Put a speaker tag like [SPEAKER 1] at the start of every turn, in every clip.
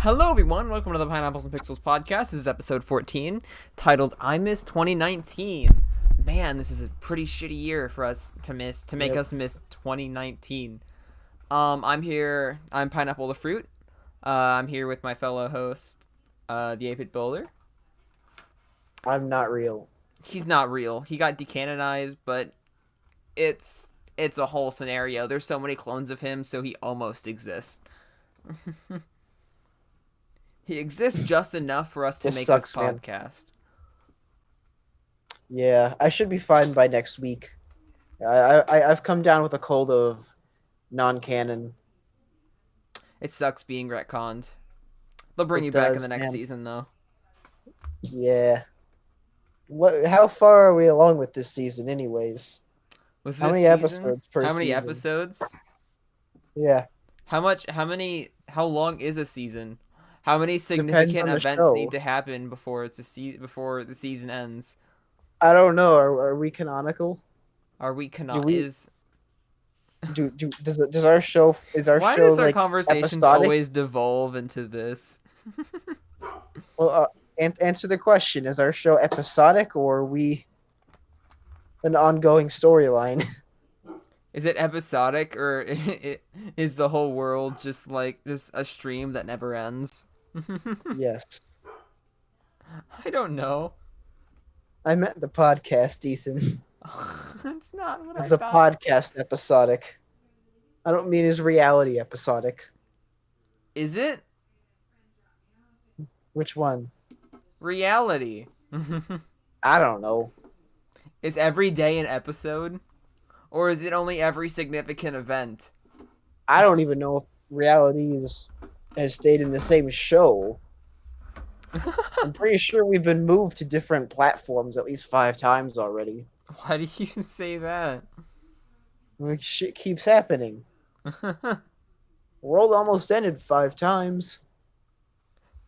[SPEAKER 1] Hello, everyone. Welcome to the Pineapples and Pixels podcast. This is episode 14, titled "I Miss 2019." Man, this is a pretty shitty year for us to make us miss 2019. I'm here. I'm Pineapple the Fruit. I'm here with my fellow host, the 8-Bit Bowler.
[SPEAKER 2] I'm not real.
[SPEAKER 1] He's not real. He got decanonized, but it's a whole scenario. There's so many clones of him, so he almost exists. He exists just enough for us to make
[SPEAKER 2] Sucks,
[SPEAKER 1] this podcast. Man.
[SPEAKER 2] Yeah, I should be fine by next week. I've come down with a cold of non-canon.
[SPEAKER 1] It sucks being retconned. They'll bring you back in the next season, though.
[SPEAKER 2] Yeah. How far are we along with this season, anyways?
[SPEAKER 1] With
[SPEAKER 2] how many episodes per season?
[SPEAKER 1] How many episodes?
[SPEAKER 2] Yeah.
[SPEAKER 1] How long is a season? How many significant events need to happen before before the season ends?
[SPEAKER 2] I don't know. Are we canonical?
[SPEAKER 1] Are we canonical?
[SPEAKER 2] Does our show
[SPEAKER 1] Why does our conversations
[SPEAKER 2] episodic?
[SPEAKER 1] Always devolve into this?
[SPEAKER 2] Well, answer the question: is our show episodic, or are we an ongoing storyline?
[SPEAKER 1] Is it episodic, or is the whole world just a stream that never ends?
[SPEAKER 2] Yes.
[SPEAKER 1] I don't know.
[SPEAKER 2] I meant the podcast, Ethan.
[SPEAKER 1] That's not what
[SPEAKER 2] I thought. It's a podcast episodic. I don't mean his reality episodic.
[SPEAKER 1] Is it?
[SPEAKER 2] Which one?
[SPEAKER 1] Reality.
[SPEAKER 2] I don't know.
[SPEAKER 1] Is every day an episode? Or is it only every significant event?
[SPEAKER 2] I don't even know if reality has stayed in the same show. I'm pretty sure we've been moved to different platforms at least 5 times already.
[SPEAKER 1] Why do you say that?
[SPEAKER 2] Like, shit keeps happening. The world almost ended 5 times.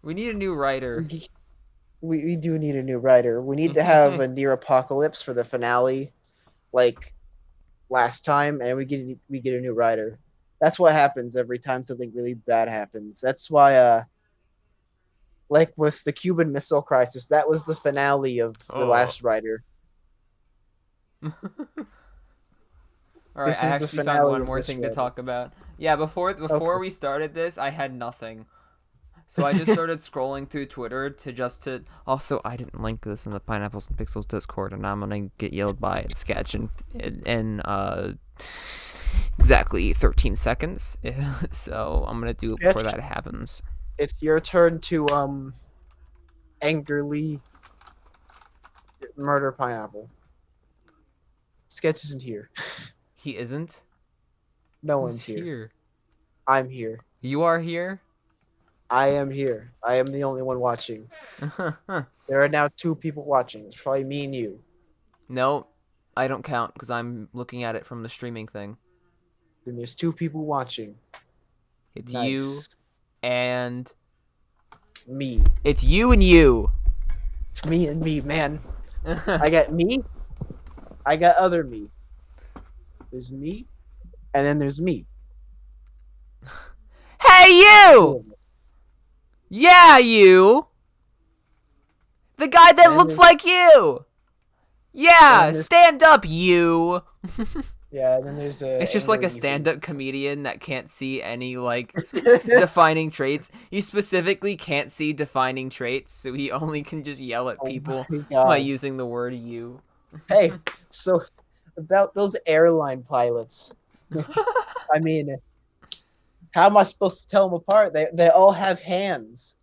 [SPEAKER 1] We need a new writer.
[SPEAKER 2] We do need a new writer. We need to have a near apocalypse for the finale, like last time, and we get a new writer. That's what happens every time something really bad happens. That's why, like with the Cuban Missile Crisis, that was the finale of the last writer.
[SPEAKER 1] All right, I actually found one more thing to talk about. Yeah, before we started this, I had nothing. So I just started scrolling through Twitter to also, I didn't link this in the Pineapples and Pixels Discord, and I'm gonna get yelled by at Sketch in exactly 13 seconds. So I'm gonna do it before that happens.
[SPEAKER 2] It's your turn to angrily murder Pineapple. Sketch isn't here.
[SPEAKER 1] He isn't?
[SPEAKER 2] No one's here. I'm here.
[SPEAKER 1] You are here?
[SPEAKER 2] I am here. I am the only one watching. There are now 2 people watching. It's probably me and you.
[SPEAKER 1] No, I don't count because I'm looking at it from the streaming thing.
[SPEAKER 2] Then there's 2 people watching.
[SPEAKER 1] It's you and
[SPEAKER 2] me.
[SPEAKER 1] It's you and you.
[SPEAKER 2] It's me and me, man. I got me. I got other me. There's me, and then there's me.
[SPEAKER 1] Hey, you! Yeah, you! The guy that looks like you! Yeah, stand up, you!
[SPEAKER 2] Yeah, and then there's
[SPEAKER 1] It's just like a stand-up comedian that can't see any, defining traits. He specifically can't see defining traits, so he only can just yell at people by using the word you.
[SPEAKER 2] Hey, so about those airline pilots. I mean, how am I supposed to tell them apart? They all have hands.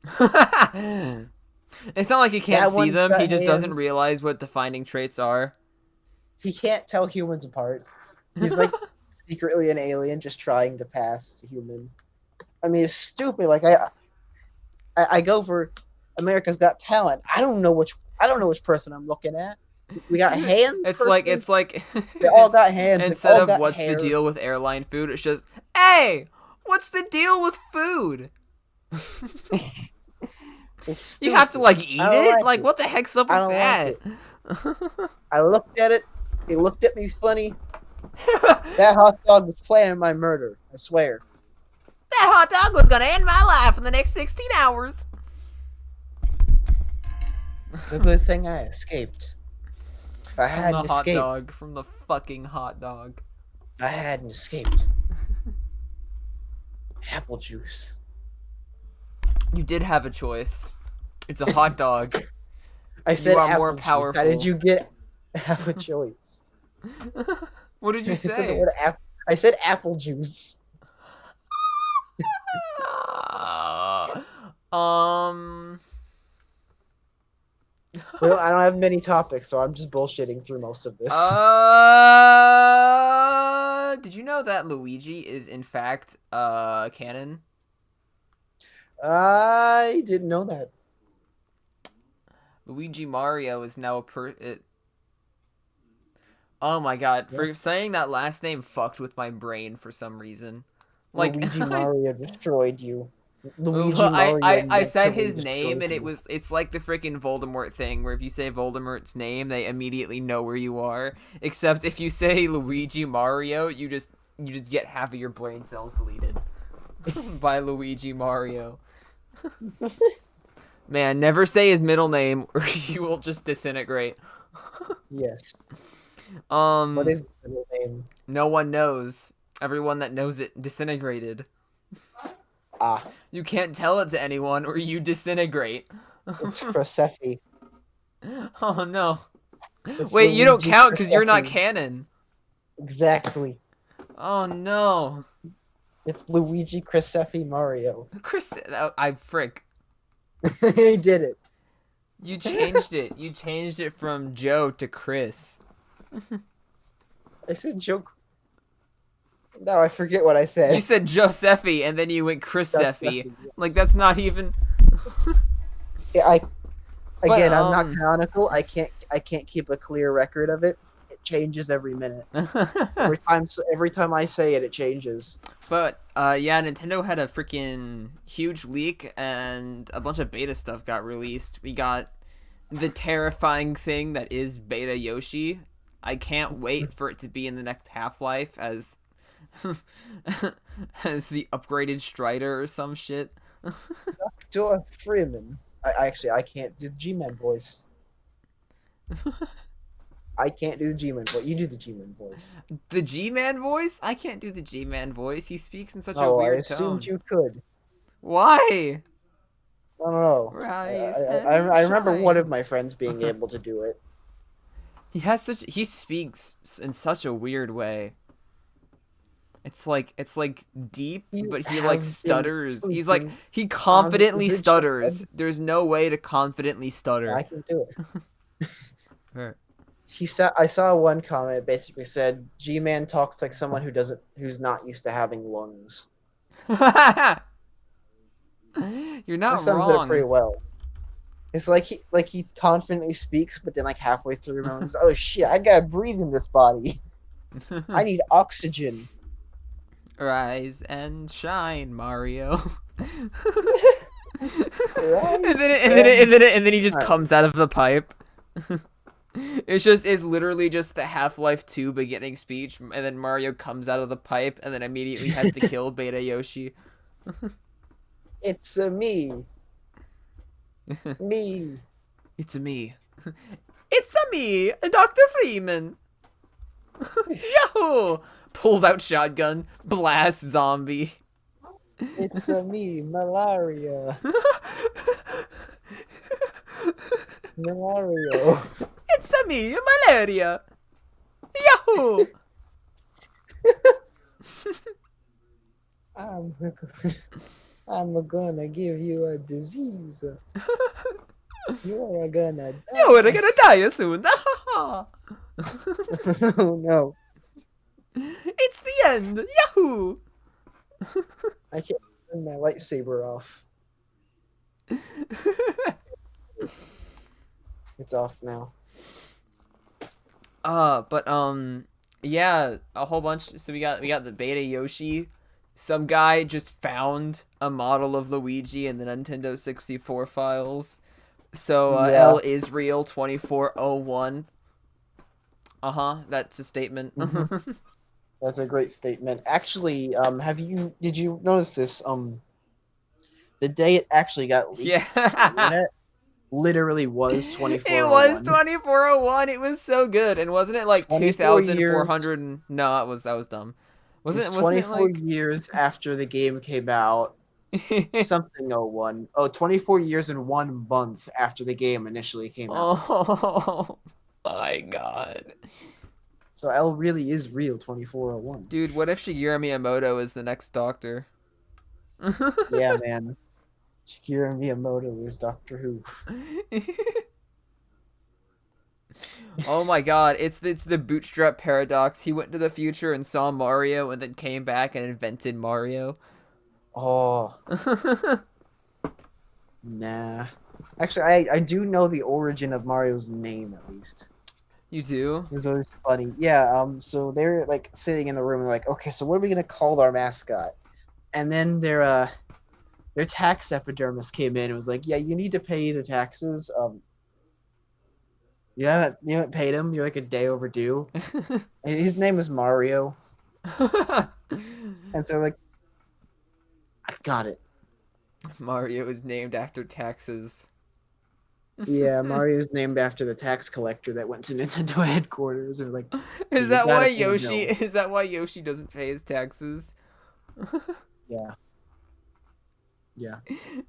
[SPEAKER 1] It's not like he can't see them. He just doesn't realize what defining traits are.
[SPEAKER 2] He can't tell humans apart. He's like secretly an alien just trying to pass human. I mean, it's stupid. Like I go for America's Got Talent. I don't know which person I'm looking at. We got hands.
[SPEAKER 1] It's like
[SPEAKER 2] they all got hands.
[SPEAKER 1] Instead of what's the deal with airline food, it's just, hey, what's the deal with food? You have to eat it? Like what the heck's up with that?
[SPEAKER 2] I looked at it. He looked at me funny. That hot dog was planning my murder. I swear.
[SPEAKER 1] That hot dog was gonna end my life in the next 16 hours.
[SPEAKER 2] It's a good thing I escaped. If I
[SPEAKER 1] From the
[SPEAKER 2] hadn't
[SPEAKER 1] hot
[SPEAKER 2] escaped,
[SPEAKER 1] dog. From the fucking hot dog.
[SPEAKER 2] if I hadn't escaped. Apple juice.
[SPEAKER 1] You did have a choice. It's a hot dog.
[SPEAKER 2] I said
[SPEAKER 1] You are
[SPEAKER 2] apple
[SPEAKER 1] more
[SPEAKER 2] juice.
[SPEAKER 1] powerful.
[SPEAKER 2] How did you get have a choice?
[SPEAKER 1] What did you
[SPEAKER 2] I said the
[SPEAKER 1] say?
[SPEAKER 2] word I said apple juice.
[SPEAKER 1] um.
[SPEAKER 2] I don't have many topics, so I'm just bullshitting through most of this.
[SPEAKER 1] Did you know that Luigi is in fact canon?
[SPEAKER 2] I didn't know that.
[SPEAKER 1] Luigi Mario is now Oh my god, for saying that last name fucked with my brain for some reason. Like
[SPEAKER 2] Luigi Mario destroyed you. Luigi
[SPEAKER 1] Well,
[SPEAKER 2] Mario.
[SPEAKER 1] I said
[SPEAKER 2] mentally
[SPEAKER 1] his name and
[SPEAKER 2] destroyed you.
[SPEAKER 1] it's like the freaking Voldemort thing where if you say Voldemort's name, they immediately know where you are. Except if you say Luigi Mario, you just get half of your brain cells deleted by Luigi Mario. Man, never say his middle name or you will just disintegrate.
[SPEAKER 2] Yes. What is his middle name?
[SPEAKER 1] No one knows. Everyone that knows it disintegrated.
[SPEAKER 2] Ah,
[SPEAKER 1] You can't tell it to anyone or you disintegrate.
[SPEAKER 2] it's Crosefi.
[SPEAKER 1] Oh no.
[SPEAKER 2] It's
[SPEAKER 1] Wait, you don't
[SPEAKER 2] Luigi
[SPEAKER 1] count because you're not
[SPEAKER 2] Crosefi.
[SPEAKER 1] canon.
[SPEAKER 2] Exactly.
[SPEAKER 1] Oh no.
[SPEAKER 2] It's Luigi Crosefi Mario.
[SPEAKER 1] Chris, I frick.
[SPEAKER 2] He did it.
[SPEAKER 1] You changed it. You changed it from Joe to Chris.
[SPEAKER 2] I said joke. No, I forget what I said.
[SPEAKER 1] You said Josephi and then you went Chrisephi.
[SPEAKER 2] Crosefi, yes.
[SPEAKER 1] Like that's not even.
[SPEAKER 2] Yeah, again, I'm
[SPEAKER 1] um,
[SPEAKER 2] not canonical. I can't keep a clear record of it. It changes every minute. Every time I say it, it changes.
[SPEAKER 1] But yeah, Nintendo had a freaking huge leak and a bunch of beta stuff got released. We got the terrifying thing that is Beta Yoshi. I can't wait for it to be in the next Half-Life as as the upgraded Strider or some shit.
[SPEAKER 2] Dr. Freeman. I can't do the G-Man voice. I can't do the G-Man voice. You do the G-Man voice.
[SPEAKER 1] The G-Man voice? I can't do the G-Man voice. He speaks in such a
[SPEAKER 2] Oh, I
[SPEAKER 1] weird
[SPEAKER 2] assumed
[SPEAKER 1] tone.
[SPEAKER 2] you could.
[SPEAKER 1] Why?
[SPEAKER 2] I don't know.
[SPEAKER 1] Rise
[SPEAKER 2] I remember
[SPEAKER 1] and
[SPEAKER 2] one
[SPEAKER 1] shine.
[SPEAKER 2] of my friends being able to do it.
[SPEAKER 1] He speaks in such a weird way. It's like deep,
[SPEAKER 2] You
[SPEAKER 1] but he
[SPEAKER 2] have
[SPEAKER 1] like
[SPEAKER 2] been
[SPEAKER 1] stutters. He's like
[SPEAKER 2] sleeping
[SPEAKER 1] he confidently
[SPEAKER 2] the
[SPEAKER 1] stutters.
[SPEAKER 2] bed.
[SPEAKER 1] There's no way to confidently stutter.
[SPEAKER 2] I can do it.
[SPEAKER 1] Right.
[SPEAKER 2] I saw one comment basically said G-Man talks like someone who's not used to having lungs.
[SPEAKER 1] You're not
[SPEAKER 2] That sums it up pretty
[SPEAKER 1] wrong.
[SPEAKER 2] well. It's like he confidently speaks, but then like halfway through, remembers, oh shit, I gotta breathe in this body. I need oxygen.
[SPEAKER 1] Rise and shine, Mario.
[SPEAKER 2] Right?
[SPEAKER 1] And then he just
[SPEAKER 2] Alright.
[SPEAKER 1] comes out of the pipe. It's literally just the Half-Life 2 beginning speech, and then Mario comes out of the pipe, and then immediately has to kill Beta Yoshi.
[SPEAKER 2] It's me. Me.
[SPEAKER 1] It's me. It's a me, Dr. Freeman. Yahoo! Pulls out shotgun, blasts zombie.
[SPEAKER 2] It's me, malaria. Malario.
[SPEAKER 1] It's a me, malaria. Yahoo!
[SPEAKER 2] I'm gonna give you a disease. You're gonna die.
[SPEAKER 1] You're gonna die soon.
[SPEAKER 2] Oh no.
[SPEAKER 1] It's the end. Yahoo!
[SPEAKER 2] I can't turn my lightsaber off. It's off now.
[SPEAKER 1] Yeah, a whole bunch. So we got the Beta Yoshi. Some guy just found a model of Luigi in the Nintendo 64 files. So
[SPEAKER 2] Yeah.
[SPEAKER 1] L Israel 2401. That's a statement.
[SPEAKER 2] That's a great statement. Actually, did you notice this? The day it actually got leaked on the
[SPEAKER 1] Yeah.
[SPEAKER 2] internet literally was
[SPEAKER 1] It was
[SPEAKER 2] 2401.
[SPEAKER 1] 2401. It was so good. And wasn't it like
[SPEAKER 2] 24 years.
[SPEAKER 1] 2400 no, that was dumb.
[SPEAKER 2] It's
[SPEAKER 1] Wasn't it
[SPEAKER 2] 24
[SPEAKER 1] like
[SPEAKER 2] years after the game came out. Something 01. Oh, 24 years and 1 month after the game initially came out.
[SPEAKER 1] Oh my god.
[SPEAKER 2] So L really is real 2401.
[SPEAKER 1] Dude, what if Shigeru Miyamoto is the next Doctor?
[SPEAKER 2] Yeah, man. Shigeru Miyamoto is Doctor Who.
[SPEAKER 1] Oh my god, it's the bootstrap paradox. He went to the future and saw Mario and then came back and invented Mario.
[SPEAKER 2] Oh, nah. Actually, I do know the origin of Mario's name at least.
[SPEAKER 1] You do?
[SPEAKER 2] It's always funny. Yeah, so they're like sitting in the room and like, okay, so what are we gonna call our mascot? And then their tax epidermis came in and was like, yeah, you need to pay the taxes. You haven't paid him. You're like a day overdue. And his name is Mario, and so like, I got it.
[SPEAKER 1] Mario is named after taxes.
[SPEAKER 2] Yeah, Mario's named after the tax collector that went to Nintendo headquarters. Or like,
[SPEAKER 1] Is
[SPEAKER 2] you
[SPEAKER 1] that
[SPEAKER 2] gotta
[SPEAKER 1] why
[SPEAKER 2] pay him,
[SPEAKER 1] Yoshi
[SPEAKER 2] no.
[SPEAKER 1] is that why Yoshi doesn't pay his taxes?
[SPEAKER 2] Yeah, yeah.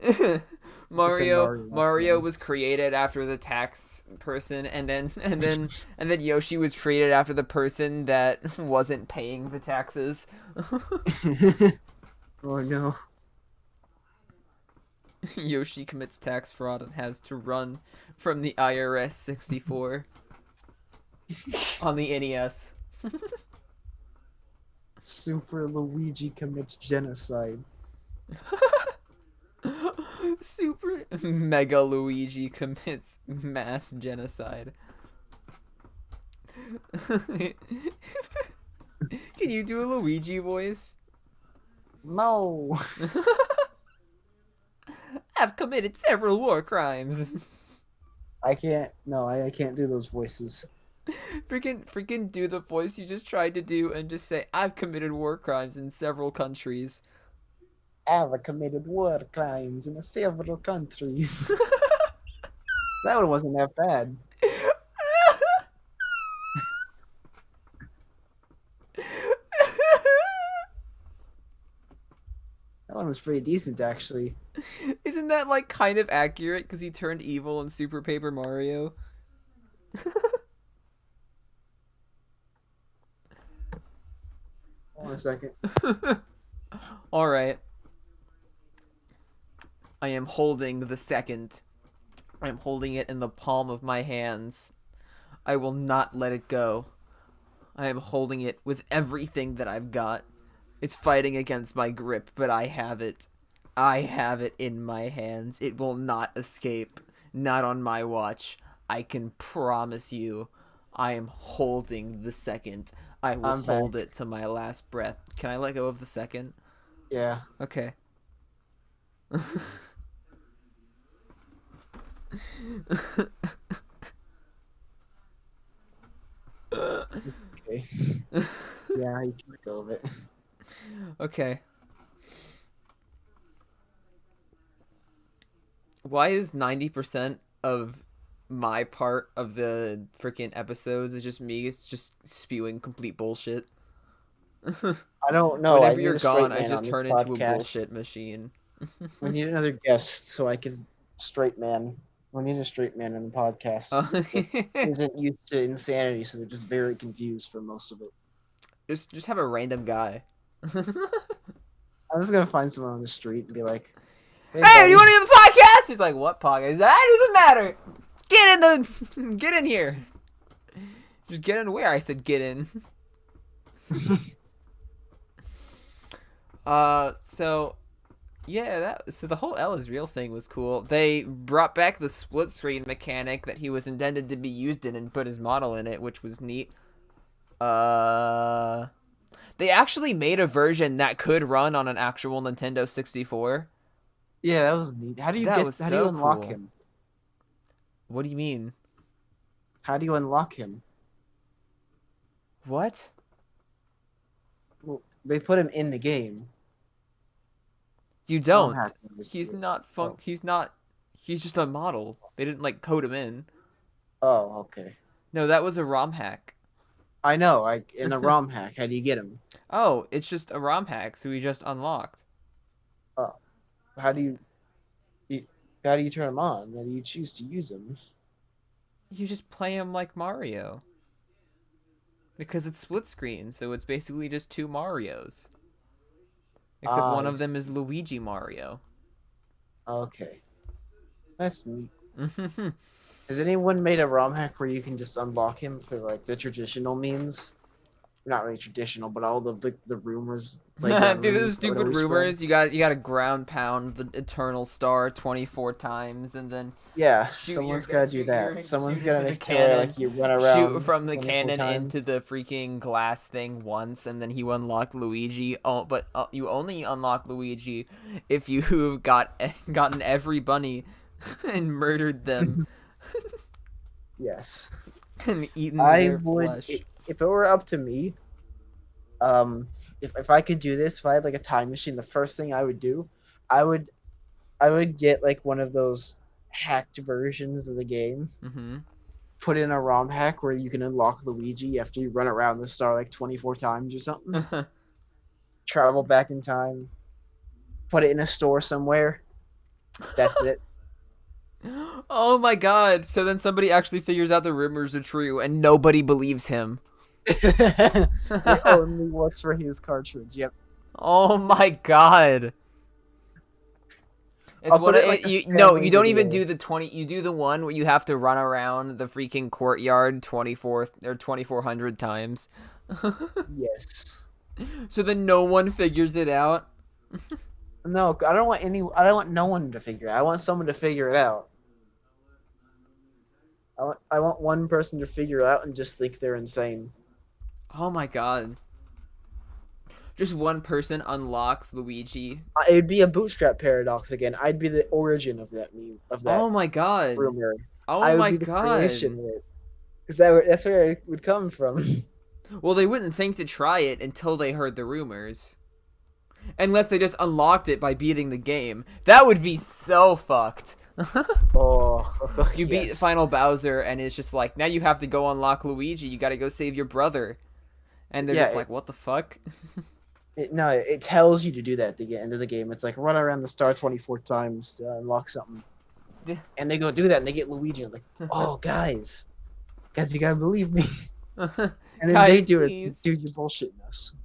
[SPEAKER 1] Mario
[SPEAKER 2] Mario, not
[SPEAKER 1] Mario
[SPEAKER 2] him.
[SPEAKER 1] was created after the tax person and then Yoshi was created after the person that wasn't paying the taxes.
[SPEAKER 2] Oh no.
[SPEAKER 1] Yoshi commits tax fraud and has to run from the IRS 64 on the NES.
[SPEAKER 2] Super Luigi commits genocide.
[SPEAKER 1] Super Mega Luigi commits mass genocide. Can you do a Luigi voice?
[SPEAKER 2] No.
[SPEAKER 1] I've committed several war crimes.
[SPEAKER 2] I can't. No, I can't do those voices.
[SPEAKER 1] Freaking do the voice you just tried to do and just say, I've committed war crimes in several countries.
[SPEAKER 2] I've committed war crimes in several countries. That one wasn't that bad. That one was pretty decent, actually.
[SPEAKER 1] Isn't that like kind of accurate because he turned evil in Super Paper Mario?
[SPEAKER 2] Hold on a second.
[SPEAKER 1] All right. I am holding the second. I am holding it in the palm of my hands. I will not let it go. I am holding it with everything that I've got. It's fighting against my grip, but I have it. I have it in my hands. It will not escape. Not on my watch. I can promise you. I am holding the second. I will
[SPEAKER 2] I'm back.
[SPEAKER 1] hold it to my last breath. Can I let go of the second?
[SPEAKER 2] Yeah.
[SPEAKER 1] Okay.
[SPEAKER 2] Okay. Yeah, you can let go of it.
[SPEAKER 1] Okay. Why is 90% of my part of the freaking episodes is just me? It's just spewing complete bullshit.
[SPEAKER 2] I don't know. I
[SPEAKER 1] Whenever
[SPEAKER 2] need
[SPEAKER 1] you're
[SPEAKER 2] a straight
[SPEAKER 1] gone, I
[SPEAKER 2] man
[SPEAKER 1] just
[SPEAKER 2] on this
[SPEAKER 1] turn into a
[SPEAKER 2] podcast.
[SPEAKER 1] bullshit machine.
[SPEAKER 2] We need another guest so I can straight man. We need a straight man on the podcast. Isn't used to insanity, so they're just very confused for most of it.
[SPEAKER 1] just have a random guy.
[SPEAKER 2] I'm just gonna find someone on the street and be like, "Hey,
[SPEAKER 1] Hey, do you want
[SPEAKER 2] buddy."
[SPEAKER 1] to do the podcast? He's like, what podcast? That doesn't matter. Get in here. Just get in where? I said get in. So yeah, so the whole L is real thing was cool. They brought back the split screen mechanic that he was intended to be used in and put his model in it, which was neat. They actually made a version that could run on an actual Nintendo 64.
[SPEAKER 2] Yeah, that was neat. How do you
[SPEAKER 1] That
[SPEAKER 2] get?
[SPEAKER 1] was
[SPEAKER 2] How do you
[SPEAKER 1] so
[SPEAKER 2] unlock
[SPEAKER 1] cool.
[SPEAKER 2] him?
[SPEAKER 1] What do you mean?
[SPEAKER 2] How do you unlock him?
[SPEAKER 1] What?
[SPEAKER 2] They put him in the game.
[SPEAKER 1] You
[SPEAKER 2] ROM
[SPEAKER 1] don't.
[SPEAKER 2] hacking is
[SPEAKER 1] He's not
[SPEAKER 2] oh
[SPEAKER 1] He's not. He's just a model. They didn't like code him in.
[SPEAKER 2] oh okay.
[SPEAKER 1] No, that was a ROM hack.
[SPEAKER 2] I know. Like in the ROM hack, how do you get him?
[SPEAKER 1] Oh, it's just a ROM hack, so we just unlocked.
[SPEAKER 2] Oh, how do you how do you turn him on? How do you choose to use him?
[SPEAKER 1] You just play him like Mario. Because it's split screen, so it's basically just two Marios. Except
[SPEAKER 2] Ah,
[SPEAKER 1] one of them is Luigi Mario.
[SPEAKER 2] okay. That's neat. Has anyone made a ROM hack where you can just unlock him for like the traditional means? Not really traditional, but all of the rumors, playground
[SPEAKER 1] Dude, those
[SPEAKER 2] rumors that would
[SPEAKER 1] stupid
[SPEAKER 2] always spread.
[SPEAKER 1] rumors. You got to ground pound the Eternal Star 24 times and then
[SPEAKER 2] Yeah,
[SPEAKER 1] shoot your
[SPEAKER 2] someone's gotta do
[SPEAKER 1] shoot your
[SPEAKER 2] that.
[SPEAKER 1] shoot
[SPEAKER 2] Someone's gotta
[SPEAKER 1] into the
[SPEAKER 2] make it to where
[SPEAKER 1] cannon.
[SPEAKER 2] like you run
[SPEAKER 1] Shoot
[SPEAKER 2] around
[SPEAKER 1] from the
[SPEAKER 2] 24
[SPEAKER 1] cannon
[SPEAKER 2] times.
[SPEAKER 1] into the freaking glass thing once, and then you unlock Luigi. Oh, but you only unlock Luigi if you've gotten every bunny and murdered them
[SPEAKER 2] Yes.
[SPEAKER 1] and eaten
[SPEAKER 2] I
[SPEAKER 1] their
[SPEAKER 2] would
[SPEAKER 1] flesh.
[SPEAKER 2] if it were up to me, if I could do this, if I had like a time machine, the first thing I would do, I would I would get like one of those hacked versions of the game,
[SPEAKER 1] Mm-hmm.
[SPEAKER 2] put in a ROM hack where you can unlock Luigi after you run around the star like 24 times or something. Travel back in time, put it in a store somewhere. That's it.
[SPEAKER 1] Oh my god. So then somebody actually figures out the rumors are true and nobody believes him.
[SPEAKER 2] It only works for his cartridge. Yep.
[SPEAKER 1] Oh my god. It's
[SPEAKER 2] I'll
[SPEAKER 1] what
[SPEAKER 2] put it like a
[SPEAKER 1] you no,
[SPEAKER 2] family
[SPEAKER 1] you don't even
[SPEAKER 2] video.
[SPEAKER 1] do the 20, you do the one where you have to run around the freaking courtyard 24 or 2400 times.
[SPEAKER 2] Yes.
[SPEAKER 1] So then no one figures it out.
[SPEAKER 2] No, I don't want any. I don't want no one to figure it. I want someone to figure it out. I want one person to figure it out and just think they're insane.
[SPEAKER 1] Oh my god. Just one person unlocks Luigi.
[SPEAKER 2] It'd be a bootstrap paradox again. I'd be the origin of that meme, of that
[SPEAKER 1] Oh my god.
[SPEAKER 2] rumor.
[SPEAKER 1] Oh
[SPEAKER 2] I would
[SPEAKER 1] my
[SPEAKER 2] be the
[SPEAKER 1] god.
[SPEAKER 2] creation of it. Because that's where it would come from.
[SPEAKER 1] Well, they wouldn't think to try it until they heard the rumors. Unless they just unlocked it by beating the game. That would be so fucked.
[SPEAKER 2] Oh,
[SPEAKER 1] You beat
[SPEAKER 2] yes.
[SPEAKER 1] Final Bowser, and it's just like, now you have to go unlock Luigi. You gotta go save your brother. And they're
[SPEAKER 2] Yeah,
[SPEAKER 1] just like, what the fuck?
[SPEAKER 2] No, it tells you to do that at the end of the game. It's like run around the star 24 times to unlock something.
[SPEAKER 1] Yeah.
[SPEAKER 2] And they go do that and they get Luigi. I'm like, oh, guys, you gotta believe me. And then they
[SPEAKER 1] Guys,
[SPEAKER 2] do
[SPEAKER 1] please.
[SPEAKER 2] it. Dude, you're bullshitting us.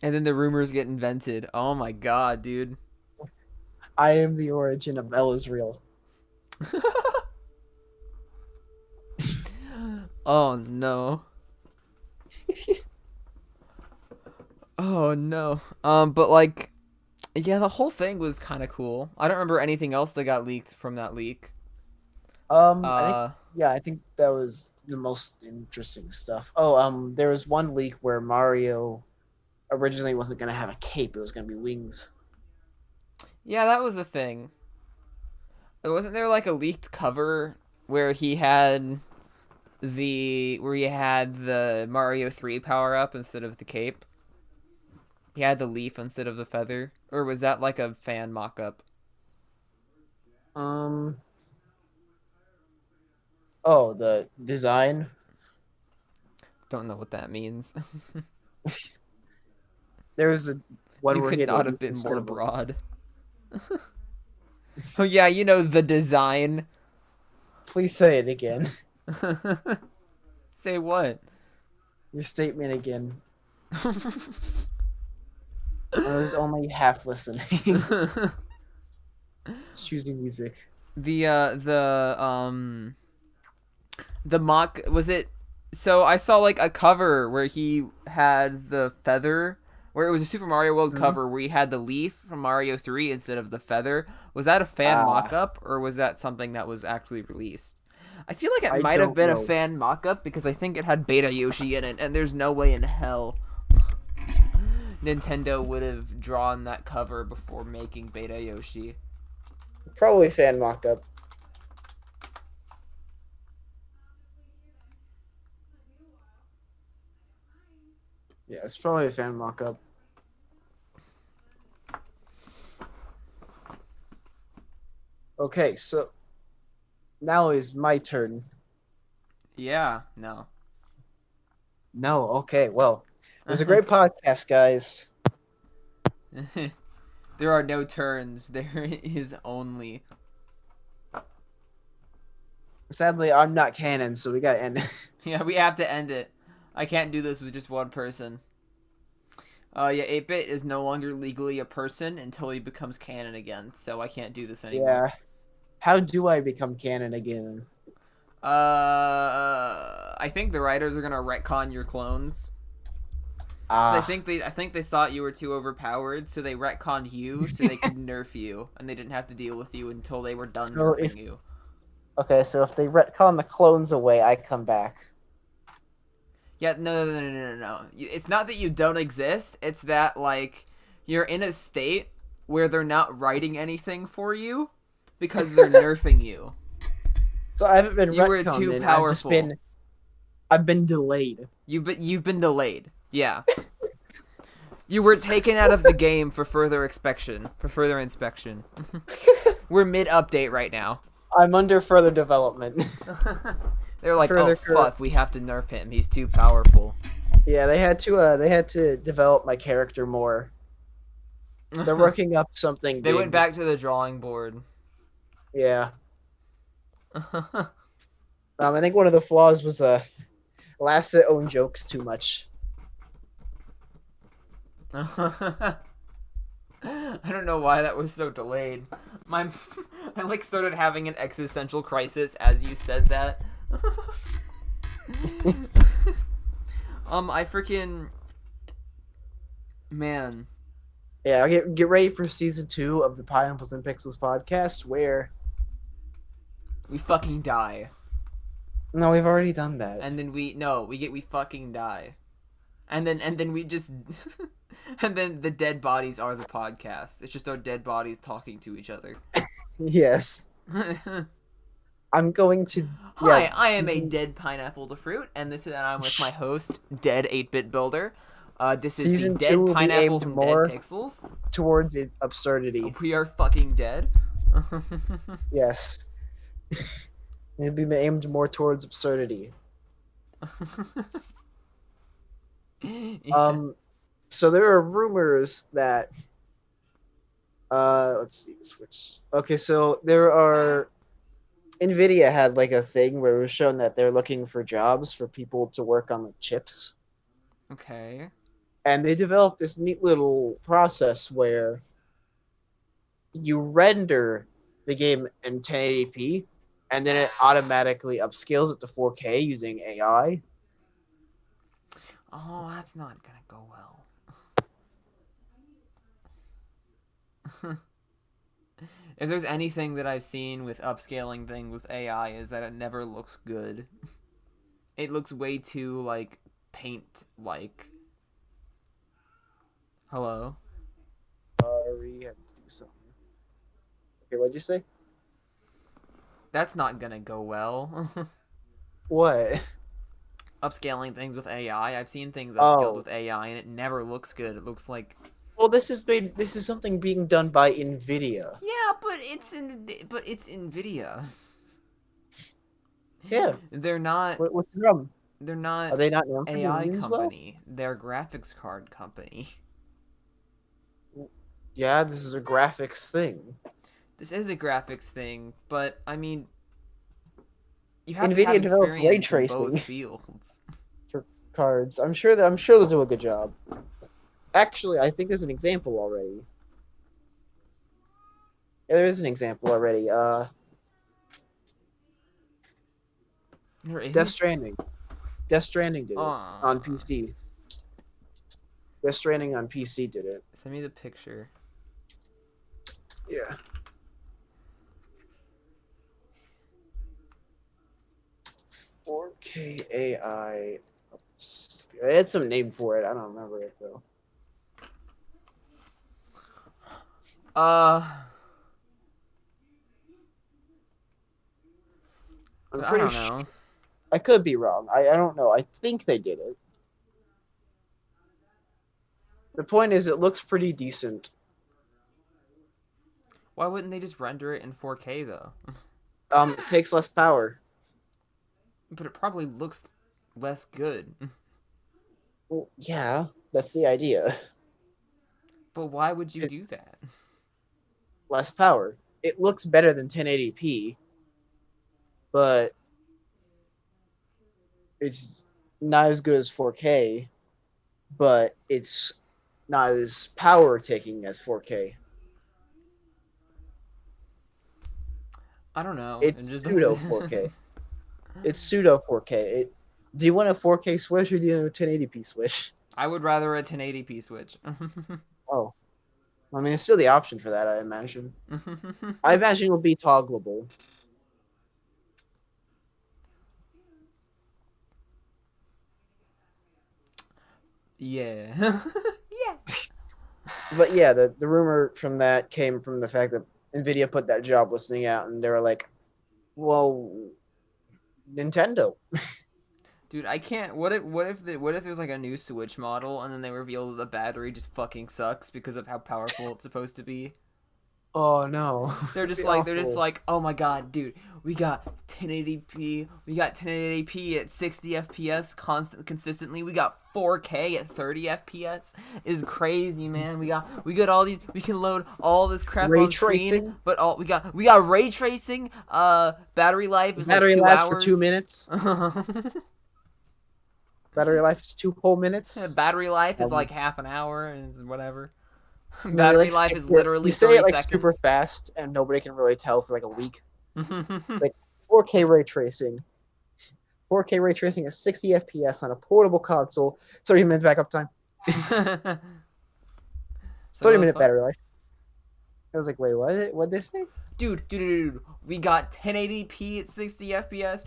[SPEAKER 1] And then the rumors get invented. Oh my god, dude.
[SPEAKER 2] I am the origin of Elazriel.
[SPEAKER 1] Oh no. Oh no. But like, yeah, the whole thing was kind of cool. I don't remember anything else that got leaked from that leak.
[SPEAKER 2] I think that was the most interesting stuff. Oh, there was one leak where Mario originally wasn't gonna have a cape; it was gonna be wings.
[SPEAKER 1] Yeah, that was the thing. Wasn't there like a leaked cover where he had the Mario 3 power up instead of the cape? He had the leaf instead of the feather, or was that like a fan mock-up?
[SPEAKER 2] Um. Oh, the design.
[SPEAKER 1] Don't know what that means.
[SPEAKER 2] There was a one
[SPEAKER 1] You
[SPEAKER 2] where
[SPEAKER 1] could
[SPEAKER 2] he had a
[SPEAKER 1] not
[SPEAKER 2] leaf
[SPEAKER 1] have been
[SPEAKER 2] instead
[SPEAKER 1] more
[SPEAKER 2] of a-
[SPEAKER 1] broad. Oh yeah, you know the design.
[SPEAKER 2] Please say it again.
[SPEAKER 1] Say what?
[SPEAKER 2] Your statement again. I was only half listening. Choosing music.
[SPEAKER 1] The mock, was it, so I saw like a cover where he had the feather, where it was a Super Mario World
[SPEAKER 2] Mhm.
[SPEAKER 1] cover where he had the leaf from Mario 3 instead of the feather. Was that a fan
[SPEAKER 2] Ah.
[SPEAKER 1] mock-up, or was that something that was actually released? I feel like it
[SPEAKER 2] I
[SPEAKER 1] might have
[SPEAKER 2] don't
[SPEAKER 1] been
[SPEAKER 2] know.
[SPEAKER 1] a fan mock-up because I think it had Beta Yoshi in it, and there's no way in hell Nintendo would have drawn that cover before making Beta Yoshi.
[SPEAKER 2] Probably fan mock-up. Yeah, it's probably a fan mock-up. Okay, so now is my turn.
[SPEAKER 1] Yeah, no.
[SPEAKER 2] No, okay, well, it was a great podcast, guys.
[SPEAKER 1] There are no turns. There is only.
[SPEAKER 2] Sadly, I'm not canon, so we gotta end it.
[SPEAKER 1] Yeah, we have to end it. I can't do this with just one person. Yeah, 8-Bit is no longer legally a person until he becomes canon again, so I can't do this anymore.
[SPEAKER 2] Yeah. How do I become canon again?
[SPEAKER 1] I think the writers are gonna retcon your clones. So
[SPEAKER 2] Ah,
[SPEAKER 1] I think they thought you were too overpowered, so they retconned you so they could nerf you, and they didn't have to deal with you until they were done
[SPEAKER 2] so if
[SPEAKER 1] nerfing you.
[SPEAKER 2] okay, so if they retcon the clones away, I come back.
[SPEAKER 1] Yeah, no. It's not that you don't exist. It's that like you're in a state where they're not writing anything for you because they're nerfing you.
[SPEAKER 2] So I haven't been
[SPEAKER 1] You were
[SPEAKER 2] retconned,
[SPEAKER 1] too
[SPEAKER 2] and I've just
[SPEAKER 1] powerful.
[SPEAKER 2] I've been delayed.
[SPEAKER 1] You've been delayed. Yeah. You were taken out of the game for further inspection. We're mid update right now.
[SPEAKER 2] I'm under further development.
[SPEAKER 1] They're like, oh
[SPEAKER 2] Further,
[SPEAKER 1] fuck, we have to nerf him. He's too powerful.
[SPEAKER 2] yeah, they had to develop my character more. They're working up something
[SPEAKER 1] They went
[SPEAKER 2] big.
[SPEAKER 1] back to the drawing board.
[SPEAKER 2] Yeah. I think one of the flaws was laughs at own jokes too much.
[SPEAKER 1] I don't know why that was so delayed. My, I like started having an existential crisis as you said that. I freaking man.
[SPEAKER 2] Yeah, get ready for season 2 of the Pineapples and Pixels podcast. Where
[SPEAKER 1] We fucking die,
[SPEAKER 2] no, we've already done that.
[SPEAKER 1] and then we fucking die, and then we just, and then the dead bodies are the podcast. It's just our dead bodies talking to each other.
[SPEAKER 2] Yes, I'm going to.
[SPEAKER 1] Hi,
[SPEAKER 2] Yeah,
[SPEAKER 1] I am a dead pineapple to fruit, and I'm with my host, Dead 8-Bit Builder. This is the
[SPEAKER 2] Season 2
[SPEAKER 1] Dead
[SPEAKER 2] will be
[SPEAKER 1] Pineapples
[SPEAKER 2] aimed
[SPEAKER 1] and
[SPEAKER 2] more
[SPEAKER 1] Dead Pixels.
[SPEAKER 2] towards absurdity.
[SPEAKER 1] We are fucking dead.
[SPEAKER 2] Yes, it'll be aimed more towards absurdity.
[SPEAKER 1] Yeah.
[SPEAKER 2] So there are rumors that let's see, switch. Okay, so there are Nvidia had like a thing where it was shown that they're looking for jobs for people to work on the chips,
[SPEAKER 1] Okay.
[SPEAKER 2] and they developed this neat little process where you render the game in 1080p, and then it automatically upscales it to 4K using AI.
[SPEAKER 1] Oh, that's not gonna go well. If there's anything that I've seen with upscaling things with AI is that it never looks good. It looks way too like paint like. Hello?
[SPEAKER 2] We have to do something. Okay, what'd you say?
[SPEAKER 1] That's not gonna go well.
[SPEAKER 2] What?
[SPEAKER 1] Upscaling things with AI. I've seen things upscaled
[SPEAKER 2] Oh,
[SPEAKER 1] with AI and it never looks good. It looks like
[SPEAKER 2] well, this is something being done by Nvidia.
[SPEAKER 1] yeah, but it's Nvidia.
[SPEAKER 2] Yeah.
[SPEAKER 1] They're not
[SPEAKER 2] What's wrong?
[SPEAKER 1] they're
[SPEAKER 2] Are
[SPEAKER 1] not
[SPEAKER 2] they not known for
[SPEAKER 1] AI
[SPEAKER 2] doing as well?
[SPEAKER 1] company. They're graphics card company.
[SPEAKER 2] Yeah, this is a graphics thing.
[SPEAKER 1] This is a graphics thing, but I mean, you have to have
[SPEAKER 2] Nvidia developed ray
[SPEAKER 1] experience in both
[SPEAKER 2] tracing
[SPEAKER 1] fields.
[SPEAKER 2] for cards. I'm sure they'll do a good job. Actually, I think there's an example already. Yeah, there is an example already.
[SPEAKER 1] There is.
[SPEAKER 2] Death Stranding. Death Stranding did it on PC. Death Stranding on PC did it.
[SPEAKER 1] Send me the picture.
[SPEAKER 2] Yeah. 4K AI. I had some name for it. I don't remember it though.
[SPEAKER 1] Uh,
[SPEAKER 2] I'm
[SPEAKER 1] I
[SPEAKER 2] pretty
[SPEAKER 1] don't
[SPEAKER 2] sure.
[SPEAKER 1] know.
[SPEAKER 2] I could be wrong. I don't know. I think they did it. The point is, it looks pretty decent.
[SPEAKER 1] Why wouldn't they just render it in 4K though?
[SPEAKER 2] It takes less power.
[SPEAKER 1] But it probably looks less good.
[SPEAKER 2] Well, yeah, that's the idea.
[SPEAKER 1] But why would you do
[SPEAKER 2] It's
[SPEAKER 1] that?
[SPEAKER 2] less power. It looks better than 1080p, but it's not as good as 4K, but it's not as power taking as 4K.
[SPEAKER 1] I don't know. It
[SPEAKER 2] It's
[SPEAKER 1] just
[SPEAKER 2] pseudo
[SPEAKER 1] doesn't.
[SPEAKER 2] 4K. It's pseudo 4K. Do you want a 4K Switch or do you want a 1080p Switch?
[SPEAKER 1] I would rather a 1080p Switch.
[SPEAKER 2] Oh, I mean, it's still the option for that, I imagine. I imagine it'll be toggleable.
[SPEAKER 1] Yeah. Yeah.
[SPEAKER 2] But yeah, the rumor from that came from the fact that Nvidia put that job listing out, and they were like, "Well, Nintendo."
[SPEAKER 1] Dude, I can't. What if there's like a new Switch model and then they reveal that the battery just fucking sucks because of how powerful it's supposed to be?
[SPEAKER 2] Oh no,
[SPEAKER 1] They're
[SPEAKER 2] it'd
[SPEAKER 1] just
[SPEAKER 2] be
[SPEAKER 1] like they're just
[SPEAKER 2] awful.
[SPEAKER 1] like, "Oh my god, dude, we got 1080p. We got 1080p at 60 FPS consistently. We got 4K at 30 FPS. Is crazy, man. We got all these. We can load all this crap
[SPEAKER 2] Ray
[SPEAKER 1] on screen,
[SPEAKER 2] tracing.
[SPEAKER 1] but all we got ray tracing. Battery life is like
[SPEAKER 2] Battery
[SPEAKER 1] 2
[SPEAKER 2] lasts for 2
[SPEAKER 1] hours.
[SPEAKER 2] minutes. Battery life is 2 whole minutes.
[SPEAKER 1] Battery life is
[SPEAKER 2] Um,
[SPEAKER 1] like half an hour and whatever.
[SPEAKER 2] no, they
[SPEAKER 1] Battery
[SPEAKER 2] like
[SPEAKER 1] life
[SPEAKER 2] skip
[SPEAKER 1] is
[SPEAKER 2] it. You
[SPEAKER 1] literally
[SPEAKER 2] say it
[SPEAKER 1] 30
[SPEAKER 2] like super
[SPEAKER 1] seconds.
[SPEAKER 2] fast, and nobody can really tell for like a week. It's like 4K ray tracing. 4K ray tracing at 60 FPS on a portable console. 30 minutes backup time.
[SPEAKER 1] So
[SPEAKER 2] 30-minute
[SPEAKER 1] fuck.
[SPEAKER 2] battery life. I was like, wait, what? What'd they say?
[SPEAKER 1] Dude, we got 1080p at 60 FPS.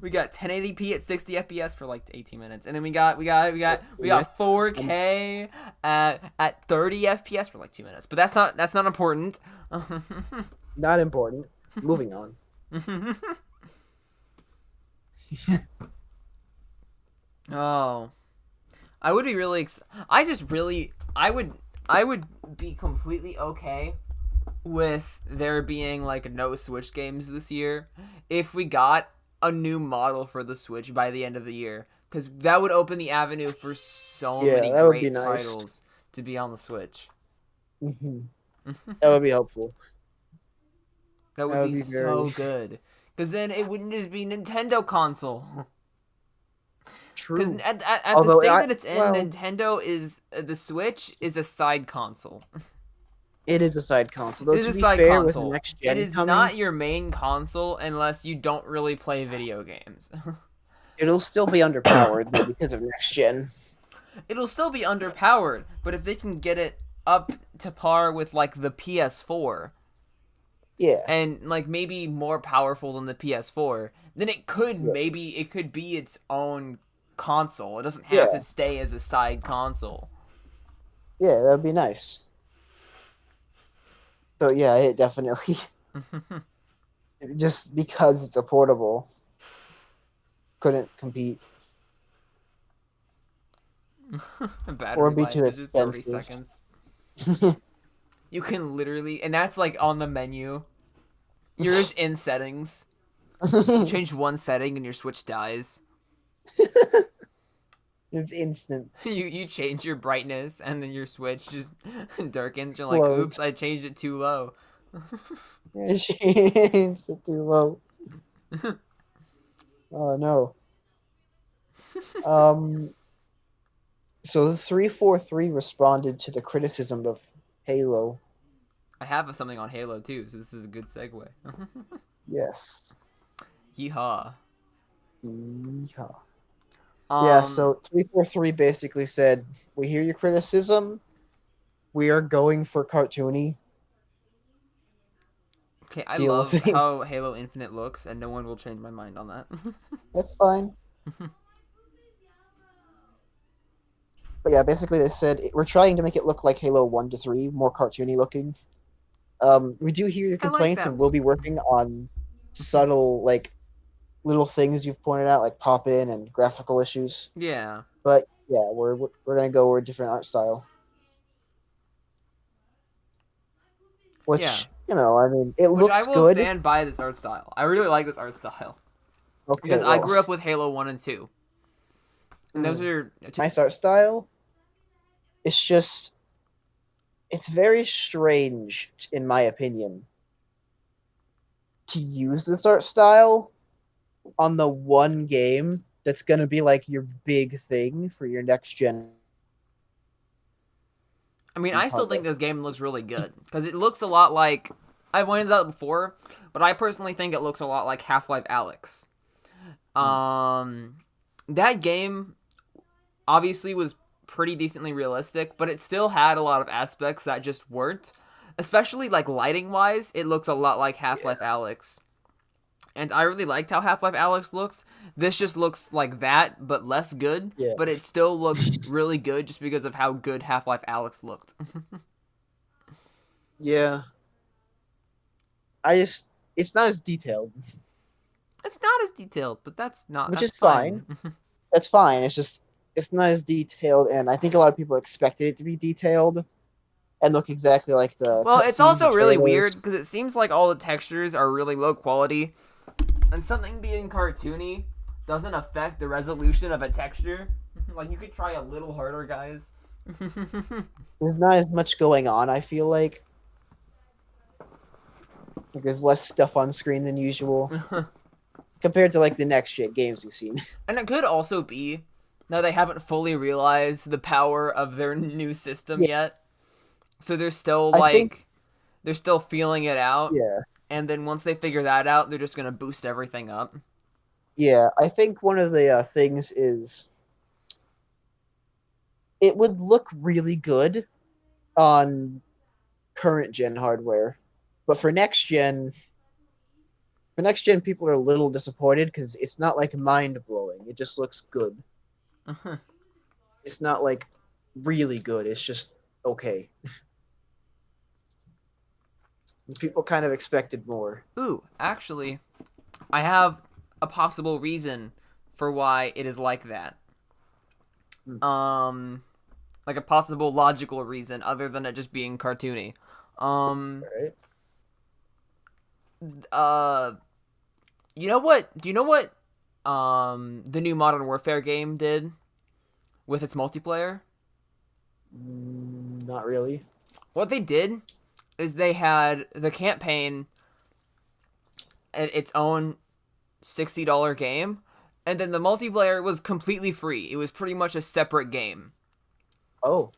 [SPEAKER 1] We got 1080p at 60 FPS for like 18 minutes, and then we got 4K at 30 FPS for like 2 minutes. But that's not important.
[SPEAKER 2] Not important. Moving on.
[SPEAKER 1] Oh, I would be really. I just really. I would be completely okay with there being like no Switch games this year if we got a new model for the Switch by the end of the year, because that would open the avenue for so
[SPEAKER 2] Yeah,
[SPEAKER 1] many
[SPEAKER 2] that would be
[SPEAKER 1] great
[SPEAKER 2] nice.
[SPEAKER 1] titles to be on the Switch.
[SPEAKER 2] Hmm. That would be helpful.
[SPEAKER 1] That would
[SPEAKER 2] That would
[SPEAKER 1] be
[SPEAKER 2] be very
[SPEAKER 1] so good, because then it wouldn't just be Nintendo console. Because
[SPEAKER 2] true.
[SPEAKER 1] at the
[SPEAKER 2] Although,
[SPEAKER 1] state that it's in,
[SPEAKER 2] well,
[SPEAKER 1] Nintendo is the Switch is a side console.
[SPEAKER 2] it is a side console. Though,
[SPEAKER 1] It is
[SPEAKER 2] to
[SPEAKER 1] a
[SPEAKER 2] be
[SPEAKER 1] side
[SPEAKER 2] fair, with
[SPEAKER 1] console.
[SPEAKER 2] next
[SPEAKER 1] It
[SPEAKER 2] gen
[SPEAKER 1] is
[SPEAKER 2] coming,
[SPEAKER 1] not your main console unless you don't really play video games.
[SPEAKER 2] it'll still be underpowered though because of next gen.
[SPEAKER 1] It'll still be underpowered, but if they can get it up to par with like the PS4
[SPEAKER 2] Yeah,
[SPEAKER 1] and like maybe more powerful than the PS4, then
[SPEAKER 2] yeah,
[SPEAKER 1] it could be its own console. It doesn't have to
[SPEAKER 2] yeah,
[SPEAKER 1] stay as a side console.
[SPEAKER 2] yeah. That'd be nice. So yeah, it definitely just because it's a portable couldn't compete or
[SPEAKER 1] Battery
[SPEAKER 2] be
[SPEAKER 1] life
[SPEAKER 2] too
[SPEAKER 1] is just 30
[SPEAKER 2] expensive.
[SPEAKER 1] seconds. You can literally, and that's like on the menu. You're just in settings. You change one setting and your Switch dies.
[SPEAKER 2] It's instant.
[SPEAKER 1] You change your brightness and then your Switch just darkens. You're like, oops,
[SPEAKER 2] Explodes.
[SPEAKER 1] I changed it too low.
[SPEAKER 2] It's too low. Oh no. Um. So the 343 responded to the criticism of Halo.
[SPEAKER 1] I have something on Halo too, so this is a good segue.
[SPEAKER 2] Yes.
[SPEAKER 1] Yeehaw.
[SPEAKER 2] Yeehaw. Yeah.
[SPEAKER 1] Um.
[SPEAKER 2] So 343 basically said, "We hear your criticism. We are going for cartoony.
[SPEAKER 1] Okay, I
[SPEAKER 2] Deal with
[SPEAKER 1] love
[SPEAKER 2] it.
[SPEAKER 1] how Halo Infinite looks, and no one will change my mind on that.
[SPEAKER 2] That's fine." But yeah, basically they said we're trying to make it look like Halo 1 to 3, more cartoony looking. We do hear your
[SPEAKER 1] I like
[SPEAKER 2] complaints,
[SPEAKER 1] that
[SPEAKER 2] and we'll be
[SPEAKER 1] look.
[SPEAKER 2] working on subtle, like little things you've pointed out, like pop in and graphical issues.
[SPEAKER 1] Yeah.
[SPEAKER 2] But yeah, we're gonna go with a different art style.
[SPEAKER 1] Yeah.
[SPEAKER 2] which I mean, it
[SPEAKER 1] Which I
[SPEAKER 2] looks
[SPEAKER 1] will
[SPEAKER 2] good.
[SPEAKER 1] stand by this art style. I really like this art style
[SPEAKER 2] Okay,
[SPEAKER 1] because I
[SPEAKER 2] well,
[SPEAKER 1] grew up with Halo 1 and 2. And those
[SPEAKER 2] mm,
[SPEAKER 1] are
[SPEAKER 2] nice art style. It's just it's very strange, in my opinion, to use this art style on the one game that's gonna be like your big thing for your next gen
[SPEAKER 1] I mean, I still think
[SPEAKER 2] hardware.
[SPEAKER 1] this game looks really good because it looks a lot like I've pointed out before, but I personally think it looks a lot like Half-Life Alyx. Um, that game obviously was pretty decently realistic, but it still had a lot of aspects that just weren't. Especially like lighting wise, it looks a lot like
[SPEAKER 2] Yeah,
[SPEAKER 1] Half-Life Alyx. And I really liked how Half-Life Alyx looks. This just looks like that, but less good.
[SPEAKER 2] yeah,
[SPEAKER 1] But it still looks really good just because of how good Half-Life Alyx looked.
[SPEAKER 2] yeah. It's not as detailed,
[SPEAKER 1] It's not as detailed, but
[SPEAKER 2] which
[SPEAKER 1] that's
[SPEAKER 2] is fine.
[SPEAKER 1] fine.
[SPEAKER 2] That's fine. It's just it's not as detailed, and I think a lot of people expected it to be detailed and look exactly like the
[SPEAKER 1] Well, it's
[SPEAKER 2] cutscenes
[SPEAKER 1] also
[SPEAKER 2] and
[SPEAKER 1] really
[SPEAKER 2] trailers.
[SPEAKER 1] weird because it seems like all the textures are really low quality, and something being cartoony doesn't affect the resolution of a texture. Like you could try a little harder, guys.
[SPEAKER 2] There's not as much going on. I feel like there's less stuff on screen than usual compared to like the next gen games we've seen.
[SPEAKER 1] And it could also be that they haven't fully realized the power of their new system
[SPEAKER 2] Yeah,
[SPEAKER 1] yet. So they're still
[SPEAKER 2] I think.
[SPEAKER 1] like they're still feeling it out.
[SPEAKER 2] Yeah,
[SPEAKER 1] And then once they figure that out, they're just gonna boost everything up.
[SPEAKER 2] yeah. I think one of the things is it would look really good on current gen hardware, but for next gen, people are a little disappointed because it's not like mind blowing. It just looks good. It's not like really good. It's just okay. People kind of expected more.
[SPEAKER 1] Ooh, actually, I have a possible reason for why it is like that.
[SPEAKER 2] Hmm.
[SPEAKER 1] Like a possible logical reason other than it just being cartoony. Um,
[SPEAKER 2] Right?
[SPEAKER 1] uh, you know what? Do you know what? The new Modern Warfare game did with its multiplayer.
[SPEAKER 2] Not really.
[SPEAKER 1] What they did is they had the campaign at its own $60 game, and then the multiplayer was completely free. It was pretty much a separate game.
[SPEAKER 2] Oh,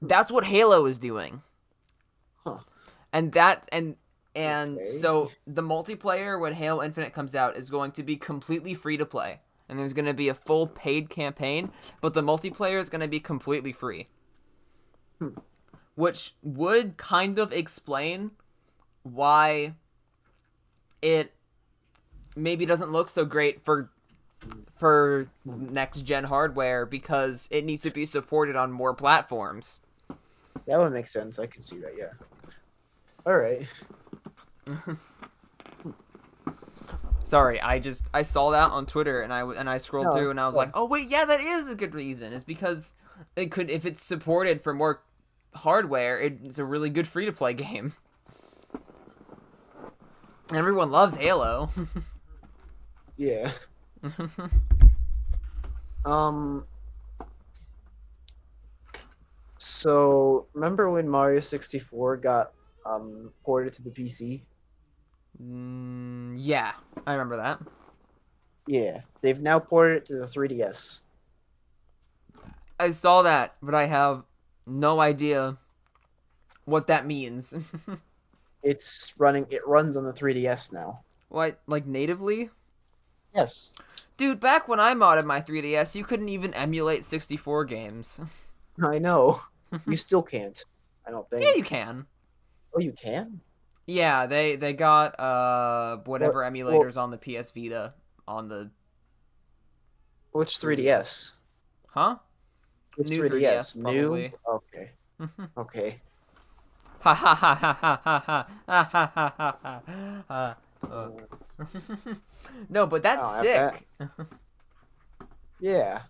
[SPEAKER 1] That's what Halo is doing.
[SPEAKER 2] huh.
[SPEAKER 1] And that and
[SPEAKER 2] Okay.
[SPEAKER 1] so the multiplayer when Halo Infinite comes out is going to be completely free to play. And there's going to be a full paid campaign, but the multiplayer is going to be completely free.
[SPEAKER 2] Hmm.
[SPEAKER 1] Which would kind of explain why it maybe doesn't look so great for next gen hardware because it needs to be supported on more platforms.
[SPEAKER 2] That would make sense. I can see that. Yeah. All right.
[SPEAKER 1] Sorry, I saw that on Twitter and I scrolled
[SPEAKER 2] No,
[SPEAKER 1] through and I
[SPEAKER 2] it's
[SPEAKER 1] was like,
[SPEAKER 2] fine.
[SPEAKER 1] "Oh wait, yeah, that is a good reason." It's because it could if it's supported for more hardware, it's a really good free to play game. Everyone loves Halo.
[SPEAKER 2] Yeah. Um. So remember when Mario 64 got ported to the PC?
[SPEAKER 1] Yeah, I remember that.
[SPEAKER 2] Yeah, they've now ported it to the 3DS.
[SPEAKER 1] I saw that, but I have no idea what that means.
[SPEAKER 2] It runs on the 3DS now.
[SPEAKER 1] What, like natively?
[SPEAKER 2] Yes.
[SPEAKER 1] Dude, back when I modded my 3DS, you couldn't even emulate 64 games.
[SPEAKER 2] I know. You still can't. I don't
[SPEAKER 1] Yeah,
[SPEAKER 2] think.
[SPEAKER 1] you can.
[SPEAKER 2] Oh, you can?
[SPEAKER 1] Yeah, they got
[SPEAKER 2] What
[SPEAKER 1] whatever
[SPEAKER 2] well,
[SPEAKER 1] emulators on the PS Vita on the
[SPEAKER 2] which
[SPEAKER 1] 3DS.
[SPEAKER 2] 3DS?
[SPEAKER 1] Huh?
[SPEAKER 2] Which
[SPEAKER 1] New
[SPEAKER 2] 3DS?
[SPEAKER 1] 3DS
[SPEAKER 2] New?
[SPEAKER 1] probably.
[SPEAKER 2] Okay. Okay.
[SPEAKER 1] Ha ha ha ha ha ha ha ha ha ha ha. No, but
[SPEAKER 2] I
[SPEAKER 1] that's
[SPEAKER 2] don't have that.
[SPEAKER 1] sick.
[SPEAKER 2] Yeah.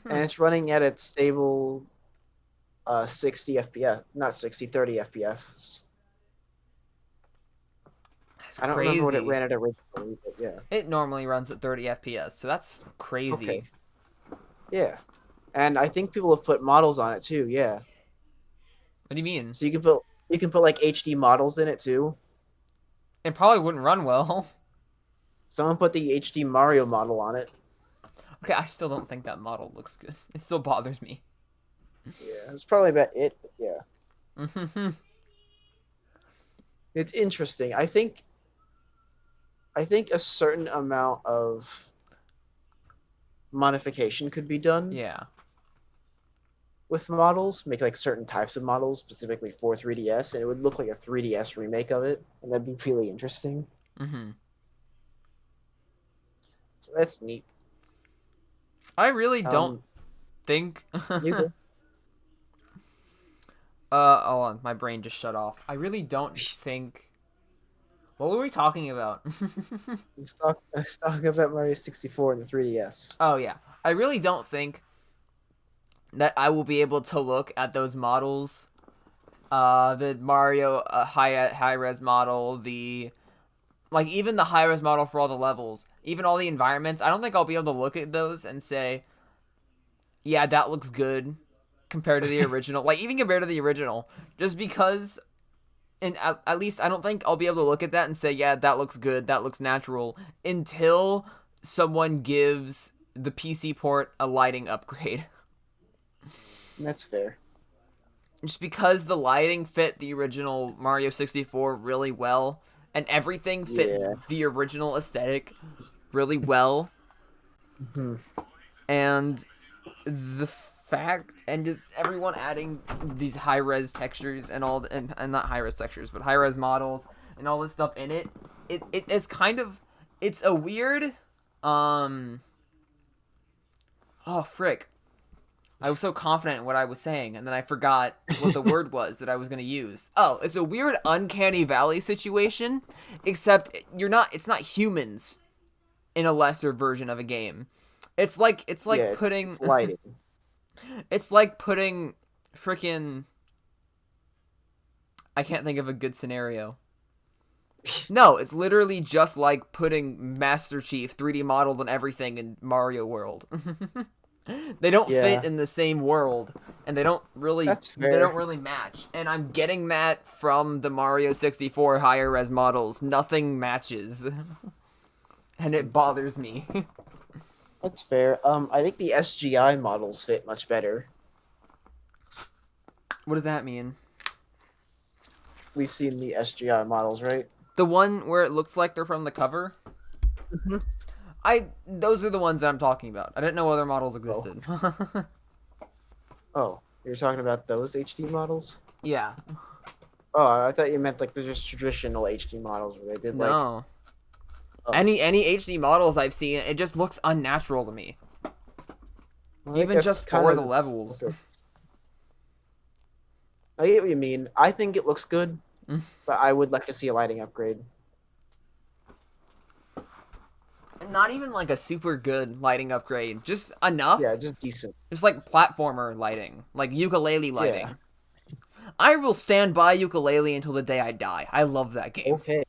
[SPEAKER 2] And it's running at its stable 60 FPS, not 60, 30 FPS.
[SPEAKER 1] It's
[SPEAKER 2] I don't remember what it
[SPEAKER 1] crazy.
[SPEAKER 2] ran at originally, but yeah.
[SPEAKER 1] It normally runs at 30 FPS, so that's
[SPEAKER 2] Okay.
[SPEAKER 1] crazy.
[SPEAKER 2] Yeah. And I think people have put models on it too. Yeah.
[SPEAKER 1] What do you mean?
[SPEAKER 2] So you can put like HD models in it too.
[SPEAKER 1] It probably wouldn't run well.
[SPEAKER 2] Someone put the HD Mario model on it.
[SPEAKER 1] Okay, I still don't think that model looks good. It still bothers me.
[SPEAKER 2] Yeah, it's probably about it. But yeah, it's interesting. I think a certain amount of modification could be done
[SPEAKER 1] Yeah.
[SPEAKER 2] with models. Make like certain types of models specifically for 3DS, and it would look like a 3DS remake of it, and that'd be really interesting.
[SPEAKER 1] hmm
[SPEAKER 2] So that's neat.
[SPEAKER 1] I really don't
[SPEAKER 2] Um,
[SPEAKER 1] think.
[SPEAKER 2] you go.
[SPEAKER 1] Hold on, my brain just shut off. I really don't think. What were we talking about?
[SPEAKER 2] Let's talk about Mario 64 and the 3DS.
[SPEAKER 1] Oh yeah, I really don't think that I will be able to look at those models. The Mario high res model, the like even the high res model for all the levels, even all the environments. I don't think I'll be able to look at those and say, yeah, that looks good compared to the original. Like even compared to the original, just because. And at least I don't think I'll be able to look at that and say, yeah, that looks good, that looks natural, until someone gives the PC port a lighting upgrade.
[SPEAKER 2] That's fair.
[SPEAKER 1] Just because the lighting fit the original Mario 64 really well, and everything
[SPEAKER 2] Yeah.
[SPEAKER 1] fit the original aesthetic really well,
[SPEAKER 2] Hmm.
[SPEAKER 1] and the fact and just everyone adding these high res textures and all and not high res textures but high res models and all this stuff in it, it's kind of it's a weird oh frick, I was so confident in what I was saying, and then I forgot what the word was that I was going to use. Oh, it's a weird uncanny valley situation, except it's not humans in a lesser version of a game. It's
[SPEAKER 2] Yeah,
[SPEAKER 1] like putting
[SPEAKER 2] it's lighting.
[SPEAKER 1] it's like putting freaking I can't think of a good scenario. No, it's literally just like putting Master Chief 3D modeled and everything in Mario World. They don't fit
[SPEAKER 2] Yeah,
[SPEAKER 1] in the same world, and
[SPEAKER 2] that's
[SPEAKER 1] they don't
[SPEAKER 2] fair.
[SPEAKER 1] really match. And I'm getting that from the Mario 64 higher res models. Nothing matches, and it bothers me.
[SPEAKER 2] That's fair. I think the SGI models fit much better.
[SPEAKER 1] What does that mean?
[SPEAKER 2] We've seen the SGI models, right?
[SPEAKER 1] The one where it looks like they're from the cover?
[SPEAKER 2] Hmm.
[SPEAKER 1] Those are the ones that I'm talking about. I didn't know other models
[SPEAKER 2] Oh,
[SPEAKER 1] existed.
[SPEAKER 2] oh, you're talking about those HD models?
[SPEAKER 1] Yeah.
[SPEAKER 2] Oh, I thought you meant like the just traditional HD models where they did like.
[SPEAKER 1] No.
[SPEAKER 2] Oh,
[SPEAKER 1] Any HD models I've seen, it just looks unnatural to me.
[SPEAKER 2] well, I think
[SPEAKER 1] Even
[SPEAKER 2] that's
[SPEAKER 1] just
[SPEAKER 2] kind
[SPEAKER 1] for
[SPEAKER 2] of
[SPEAKER 1] the
[SPEAKER 2] the
[SPEAKER 1] levels.
[SPEAKER 2] focus. I get what you mean. I think it looks good, but I would like to see a lighting upgrade.
[SPEAKER 1] Not even like a super good lighting upgrade, just enough.
[SPEAKER 2] Yeah, just decent.
[SPEAKER 1] Just like platformer lighting, like ukulele
[SPEAKER 2] Yeah.
[SPEAKER 1] lighting. I will stand by ukulele until the day I die. I love that game.
[SPEAKER 2] Okay.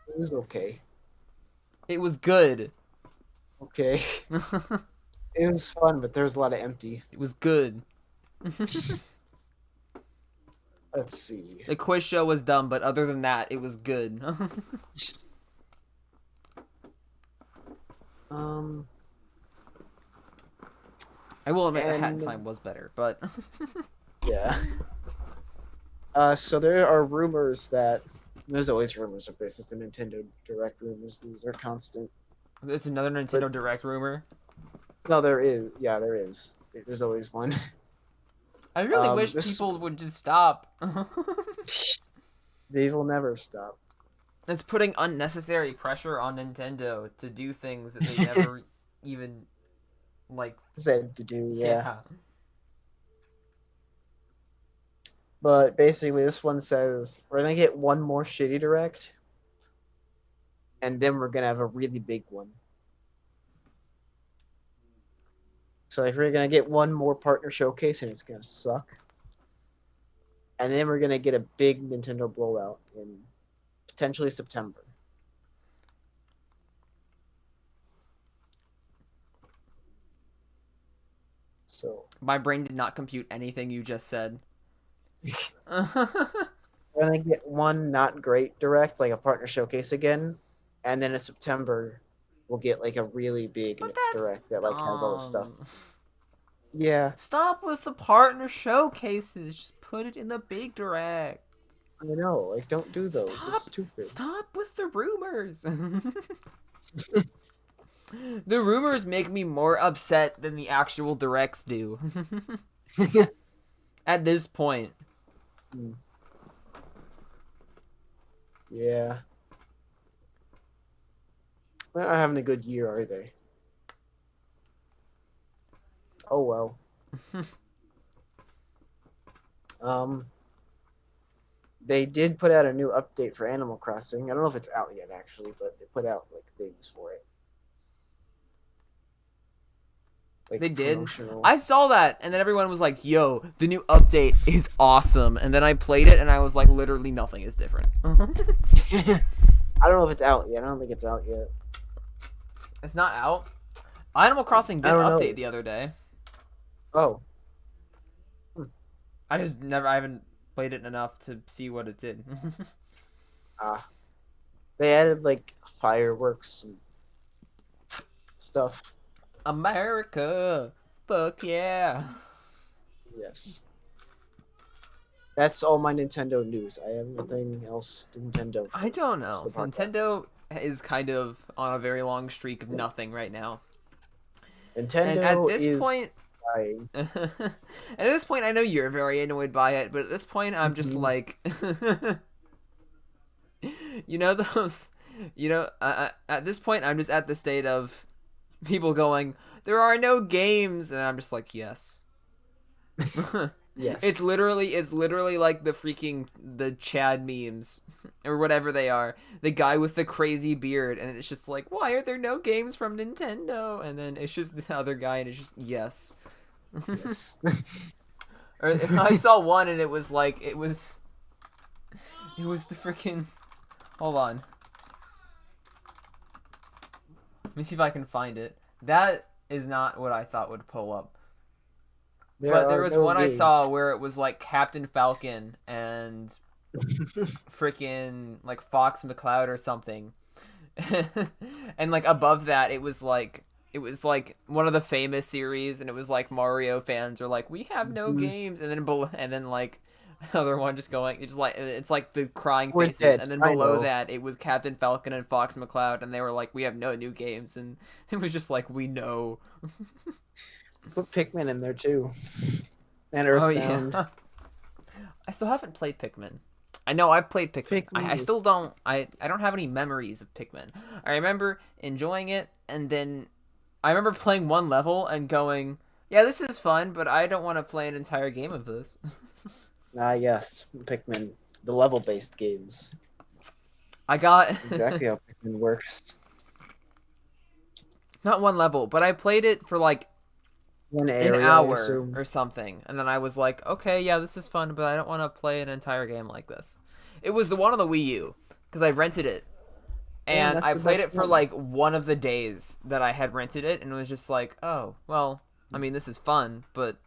[SPEAKER 2] It was okay.
[SPEAKER 1] It was good.
[SPEAKER 2] Okay. It was fun, but there was a lot of empty.
[SPEAKER 1] It was good.
[SPEAKER 2] Let's see.
[SPEAKER 1] The quiz show was dumb, but other than that, it was good.
[SPEAKER 2] Um,
[SPEAKER 1] I will admit the Hat in
[SPEAKER 2] and
[SPEAKER 1] Time was better, but
[SPEAKER 2] yeah. So there are rumors that there's always rumors of this. It's the Nintendo Direct rumors. These are constant.
[SPEAKER 1] there's another
[SPEAKER 2] But
[SPEAKER 1] Nintendo Direct rumor.
[SPEAKER 2] no, there is. Yeah, there is. There's always one.
[SPEAKER 1] I really wish
[SPEAKER 2] This
[SPEAKER 1] people would just stop.
[SPEAKER 2] they will never stop.
[SPEAKER 1] It's putting unnecessary pressure on Nintendo to do things that they never even like.
[SPEAKER 2] Said to do, yeah.
[SPEAKER 1] Yeah.
[SPEAKER 2] But basically, this one says we're gonna get one more shitty direct, and then we're gonna have a really big one. So if we're gonna get one more partner showcase, and it's gonna suck. and then we're gonna get a big Nintendo blowout in potentially September. So
[SPEAKER 1] My brain did not compute anything you just said.
[SPEAKER 2] we're gonna get one not great direct, like a partner showcase again, and then in September we'll get like a really big
[SPEAKER 1] But that's
[SPEAKER 2] direct that like has all this stuff.
[SPEAKER 1] dumb.
[SPEAKER 2] Yeah,
[SPEAKER 1] Stop with the partner showcases. Just put it in the big direct.
[SPEAKER 2] I know. Like, don't do those. They're
[SPEAKER 1] Stop.
[SPEAKER 2] stupid.
[SPEAKER 1] Stop with the rumors. The rumors make me more upset than the actual directs do. At this point.
[SPEAKER 2] Yeah. They're not having a good year, are they? Oh well. They did put out a new update for Animal Crossing. I don't know if it's out yet, actually, but they put out like things for it. Like,
[SPEAKER 1] They did.
[SPEAKER 2] promotional.
[SPEAKER 1] I saw that, and then everyone was like, "Yo, the new update is awesome." And then I played it, and I was like, "Literally nothing is different."
[SPEAKER 2] I don't know if it's out yet. I don't think it's out yet.
[SPEAKER 1] It's not out. Animal Crossing did
[SPEAKER 2] I don't
[SPEAKER 1] update
[SPEAKER 2] know.
[SPEAKER 1] the other day.
[SPEAKER 2] Oh,
[SPEAKER 1] I haven't played it enough to see what it did.
[SPEAKER 2] they added like fireworks and stuff.
[SPEAKER 1] America, fuck yeah.
[SPEAKER 2] Yes. That's all my Nintendo news. I have nothing else Nintendo.
[SPEAKER 1] I don't
[SPEAKER 2] It's
[SPEAKER 1] know.
[SPEAKER 2] the podcast.
[SPEAKER 1] Nintendo is kind of on a very long streak of nothing right now.
[SPEAKER 2] Nintendo
[SPEAKER 1] And at this
[SPEAKER 2] is
[SPEAKER 1] point,
[SPEAKER 2] dying.
[SPEAKER 1] and at this point, I know you're very annoyed by it, but at this point, I'm just
[SPEAKER 2] Mhm.
[SPEAKER 1] like, you know those, at this point, I'm just at the state of people going, there are no games, and I'm just like, yes.
[SPEAKER 2] Yes.
[SPEAKER 1] It's literally like the Chad memes or whatever they are. The guy with the crazy beard, and it's just like, why are there no games from Nintendo? And then it's just the other guy, and it's just yes.
[SPEAKER 2] Yes.
[SPEAKER 1] Or I saw one, and it was the freaking. Hold on. Let me see if I can find it. That is not what I thought would pull up. But there was
[SPEAKER 2] no
[SPEAKER 1] one I
[SPEAKER 2] games.
[SPEAKER 1] saw where it was like Captain Falcon and freaking like Fox McCloud or something. And like above that it was like one of the famous series, and it was like Mario fans are like, we have no games, and then like another one just going, it's like the crying
[SPEAKER 2] We're
[SPEAKER 1] faces,
[SPEAKER 2] dead.
[SPEAKER 1] and then
[SPEAKER 2] I
[SPEAKER 1] below
[SPEAKER 2] know.
[SPEAKER 1] that it was Captain Falcon and Fox McCloud, and they were like, we have no new games, and it was just like, we know.
[SPEAKER 2] Put Pikmin in there too. And
[SPEAKER 1] Oh
[SPEAKER 2] Earthbound.
[SPEAKER 1] yeah. I still haven't played Pikmin. I know I've played Pikmin.
[SPEAKER 2] Pikmin
[SPEAKER 1] I
[SPEAKER 2] is-
[SPEAKER 1] still don't. I don't have any memories of Pikmin. I remember enjoying it, and then I remember playing one level and going, "Yeah, this is fun, but I don't want to play an entire game of this."
[SPEAKER 2] Yes. Pikmin. The level-based games.
[SPEAKER 1] I got
[SPEAKER 2] Exactly how Pikmin works.
[SPEAKER 1] not one level, but I played it for like
[SPEAKER 2] One
[SPEAKER 1] an
[SPEAKER 2] area, I
[SPEAKER 1] hour
[SPEAKER 2] assume.
[SPEAKER 1] or something, and then I was like, "Okay, yeah, this is fun, but I don't want to play an entire game like this." It was the one on the Wii U because I rented it.
[SPEAKER 2] Man,
[SPEAKER 1] And
[SPEAKER 2] that's
[SPEAKER 1] I
[SPEAKER 2] the
[SPEAKER 1] played
[SPEAKER 2] best
[SPEAKER 1] it for
[SPEAKER 2] one.
[SPEAKER 1] like one of the days that I had rented it, and it was just like, oh, well, I mean, this is fun, but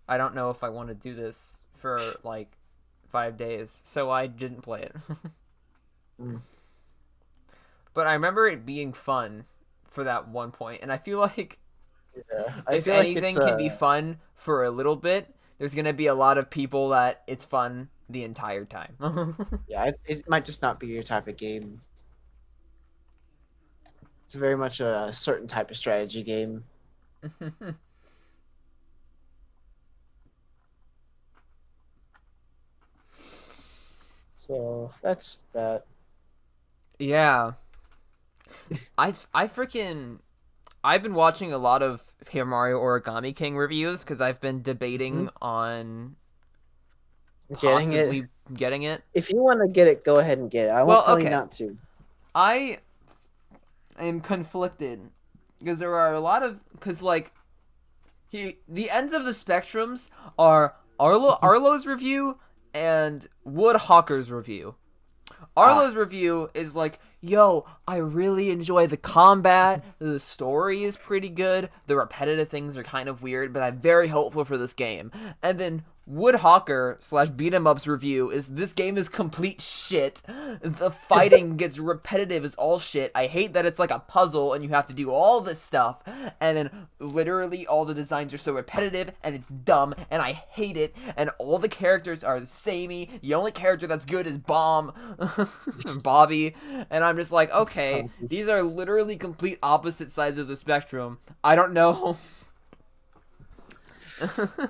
[SPEAKER 1] I don't know if I want to do this for like 5 days, so I didn't play it.
[SPEAKER 2] Mm.
[SPEAKER 1] But I remember it being fun for that one point, and I feel like
[SPEAKER 2] Yeah. I
[SPEAKER 1] if
[SPEAKER 2] feel like
[SPEAKER 1] anything
[SPEAKER 2] it's
[SPEAKER 1] can be fun for a little bit, there's gonna be a lot of people that it's fun the entire time.
[SPEAKER 2] yeah, it might just not be your type of game. It's very much a certain type of strategy game. So that's that.
[SPEAKER 1] Yeah. I've been watching a lot of Paper Mario Origami King reviews because I've been debating on
[SPEAKER 2] Getting
[SPEAKER 1] possibly
[SPEAKER 2] it.
[SPEAKER 1] getting it.
[SPEAKER 2] If you want to get it, go ahead and get it. I
[SPEAKER 1] Well,
[SPEAKER 2] won't tell you
[SPEAKER 1] okay.
[SPEAKER 2] not to.
[SPEAKER 1] I am conflicted because there are a lot of like the ends of the spectrums are Arlo's review and Woodhawker's review.
[SPEAKER 2] Ah,
[SPEAKER 1] Arlo's review is like, yo, I really enjoy the combat. The story is pretty good. The repetitive things are kind of weird, but I'm very hopeful for this game. And then Woodhawker slash Beat 'em Up's review is this game is complete shit. The fighting gets repetitive as all shit. I hate that it's like a puzzle and you have to do all this stuff. And then literally all the designs are so repetitive and it's dumb and I hate it. And all the characters are samey. The only character that's good is Bobby. And I'm just like, okay, these are literally complete opposite sides of the spectrum. I don't know.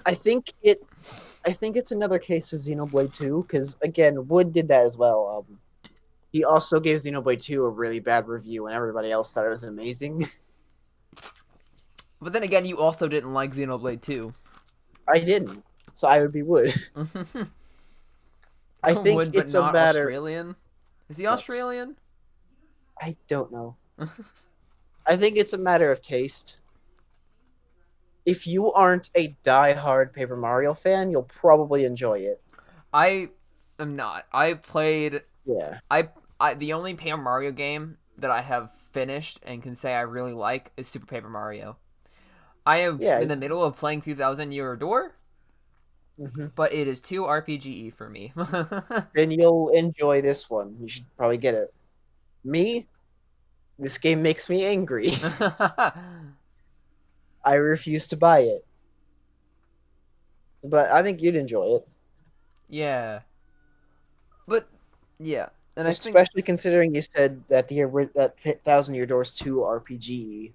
[SPEAKER 2] I think it. I think it's another case of Xenoblade 2 because again, Wood did that as well. He also gave Xenoblade 2 a really bad review, and everybody else thought it was amazing.
[SPEAKER 1] But then again, you also didn't like Xenoblade 2.
[SPEAKER 2] I didn't, so I would be Wood. I think
[SPEAKER 1] Would, but
[SPEAKER 2] it's a
[SPEAKER 1] not
[SPEAKER 2] matter.
[SPEAKER 1] Australian. Is he
[SPEAKER 2] Yes.
[SPEAKER 1] Australian?
[SPEAKER 2] I don't know. I think it's a matter of taste. If you aren't a die-hard Paper Mario fan, you'll probably enjoy it.
[SPEAKER 1] I am not. I played.
[SPEAKER 2] Yeah.
[SPEAKER 1] I the only Paper Mario game that I have finished and can say I really like is Super Paper Mario. I am
[SPEAKER 2] Yeah.
[SPEAKER 1] in the middle of playing 2000 Year Door,
[SPEAKER 2] Hmm.
[SPEAKER 1] but it is too RPG for me.
[SPEAKER 2] Then you'll enjoy this one. You should probably get it. Me, this game makes me angry. I refuse to buy it. But I think you'd enjoy it.
[SPEAKER 1] Yeah, but yeah, and I think
[SPEAKER 2] Especially considering you said that that Thousand Year Door's 2 RPG.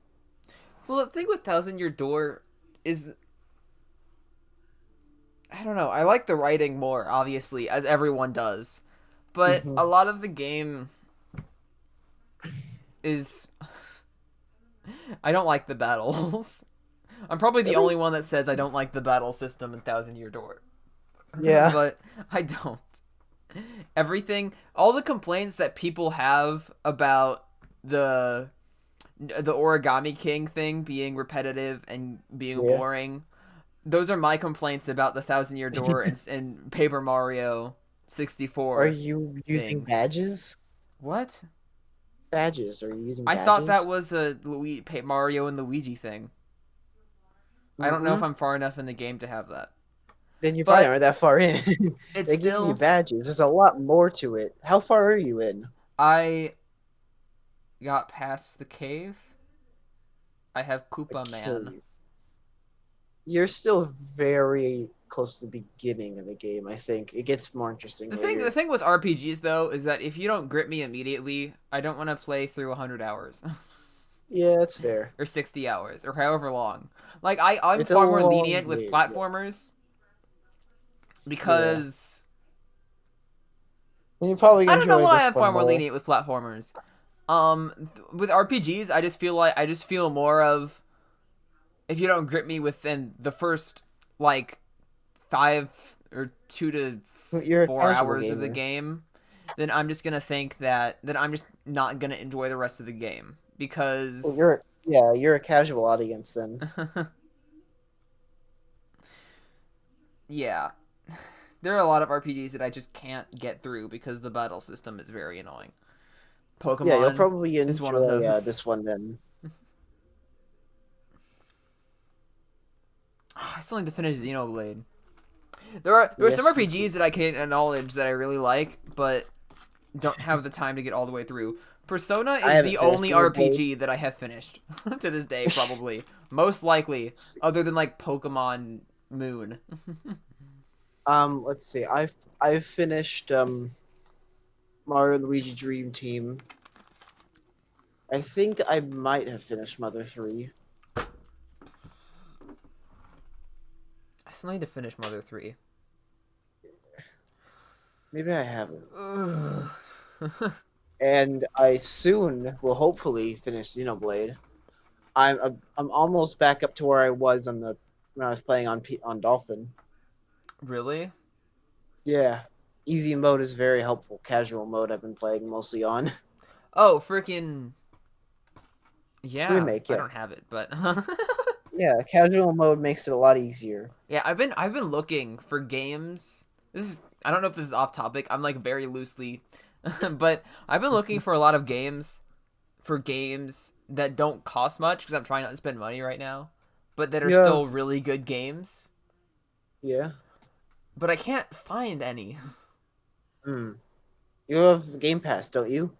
[SPEAKER 1] well the thing with Thousand Year Door is I don't know. I like the writing more, obviously, as everyone does. But
[SPEAKER 2] Mhm.
[SPEAKER 1] a lot of the game is. I don't like the battles. I'm probably the
[SPEAKER 2] Really?
[SPEAKER 1] only one that says I don't like the battle system in Thousand Year Door.
[SPEAKER 2] Yeah.
[SPEAKER 1] But I don't. Everything. All the complaints that people have about the Origami King thing being repetitive and being
[SPEAKER 2] Yeah.
[SPEAKER 1] boring. Those are my complaints about the Thousand Year Door and Paper Mario 64
[SPEAKER 2] Are you using
[SPEAKER 1] things.
[SPEAKER 2] badges?
[SPEAKER 1] What?
[SPEAKER 2] Badges. Are you using
[SPEAKER 1] I
[SPEAKER 2] badges?
[SPEAKER 1] thought that was a Mario and Luigi thing. I don't know if
[SPEAKER 2] Mhm.
[SPEAKER 1] I'm far enough in the game to have that.
[SPEAKER 2] Then you
[SPEAKER 1] But
[SPEAKER 2] probably aren't that far in.
[SPEAKER 1] it's
[SPEAKER 2] They give you
[SPEAKER 1] still
[SPEAKER 2] badges. There's a lot more to it. How far are you in?
[SPEAKER 1] I got past the cave. I have Koopa Man.
[SPEAKER 2] Okay. You're still very close to the beginning of the game, I think. It gets more interesting
[SPEAKER 1] The
[SPEAKER 2] later.
[SPEAKER 1] thing with RPGs though is that if you don't grip me immediately, I don't want to play through 100 hours.
[SPEAKER 2] Yeah, that's fair.
[SPEAKER 1] Or 60 hours or however long. Like I'm
[SPEAKER 2] It's a
[SPEAKER 1] far more
[SPEAKER 2] long
[SPEAKER 1] lenient with
[SPEAKER 2] wait,
[SPEAKER 1] platformers
[SPEAKER 2] yeah.
[SPEAKER 1] because
[SPEAKER 2] And you probably
[SPEAKER 1] I don't know
[SPEAKER 2] enjoy
[SPEAKER 1] why
[SPEAKER 2] this
[SPEAKER 1] I'm
[SPEAKER 2] one
[SPEAKER 1] far more
[SPEAKER 2] more.
[SPEAKER 1] lenient with platformers. With RPGs, I just feel more of if you don't grip me within the first like 5 or 2 to
[SPEAKER 2] You're a
[SPEAKER 1] 4
[SPEAKER 2] casual
[SPEAKER 1] hours of the
[SPEAKER 2] gamer.
[SPEAKER 1] game, then I'm just gonna think that I'm just not gonna enjoy the rest of the game because
[SPEAKER 2] Well, you're a casual audience then.
[SPEAKER 1] yeah, there are a lot of RPGs that I just can't get through because the battle system is very annoying.
[SPEAKER 2] Yeah, you'll
[SPEAKER 1] Pokemon
[SPEAKER 2] probably
[SPEAKER 1] is one of
[SPEAKER 2] enjoy
[SPEAKER 1] those.
[SPEAKER 2] this one then.
[SPEAKER 1] I still need to finish Xenoblade. There are some
[SPEAKER 2] Yes.
[SPEAKER 1] RPGs that I can acknowledge that I really like, but don't have the time to get all the way through. Persona
[SPEAKER 2] I
[SPEAKER 1] is
[SPEAKER 2] haven't
[SPEAKER 1] the
[SPEAKER 2] finished
[SPEAKER 1] only
[SPEAKER 2] Xenoblade.
[SPEAKER 1] RPG that I have finished to this day, probably most likely, other than like Pokemon Moon.
[SPEAKER 2] Let's see. I've finished Mario and Luigi Dream Team. I think I might have finished Mother 3.
[SPEAKER 1] I still need to finish Mother 3.
[SPEAKER 2] Maybe I haven't.
[SPEAKER 1] Ugh.
[SPEAKER 2] And I soon will hopefully finish Xenoblade. I'm almost back up to where I was on the when I was playing on Dolphin.
[SPEAKER 1] Really?
[SPEAKER 2] Yeah, easy mode is very helpful. Casual mode I've been playing mostly on.
[SPEAKER 1] Oh, freaking yeah.
[SPEAKER 2] Remake,
[SPEAKER 1] I
[SPEAKER 2] yeah.
[SPEAKER 1] don't have it, but
[SPEAKER 2] Yeah, casual mode makes it a lot easier.
[SPEAKER 1] Yeah, I've been looking for games. I don't know if this is off topic. I'm like very loosely, but I've been looking for a lot of games that don't cost much because I'm trying not to spend money right now, but that are
[SPEAKER 2] You
[SPEAKER 1] still
[SPEAKER 2] have,
[SPEAKER 1] really good games.
[SPEAKER 2] yeah.
[SPEAKER 1] But I can't find any.
[SPEAKER 2] Hmm. You have Game Pass, don't you?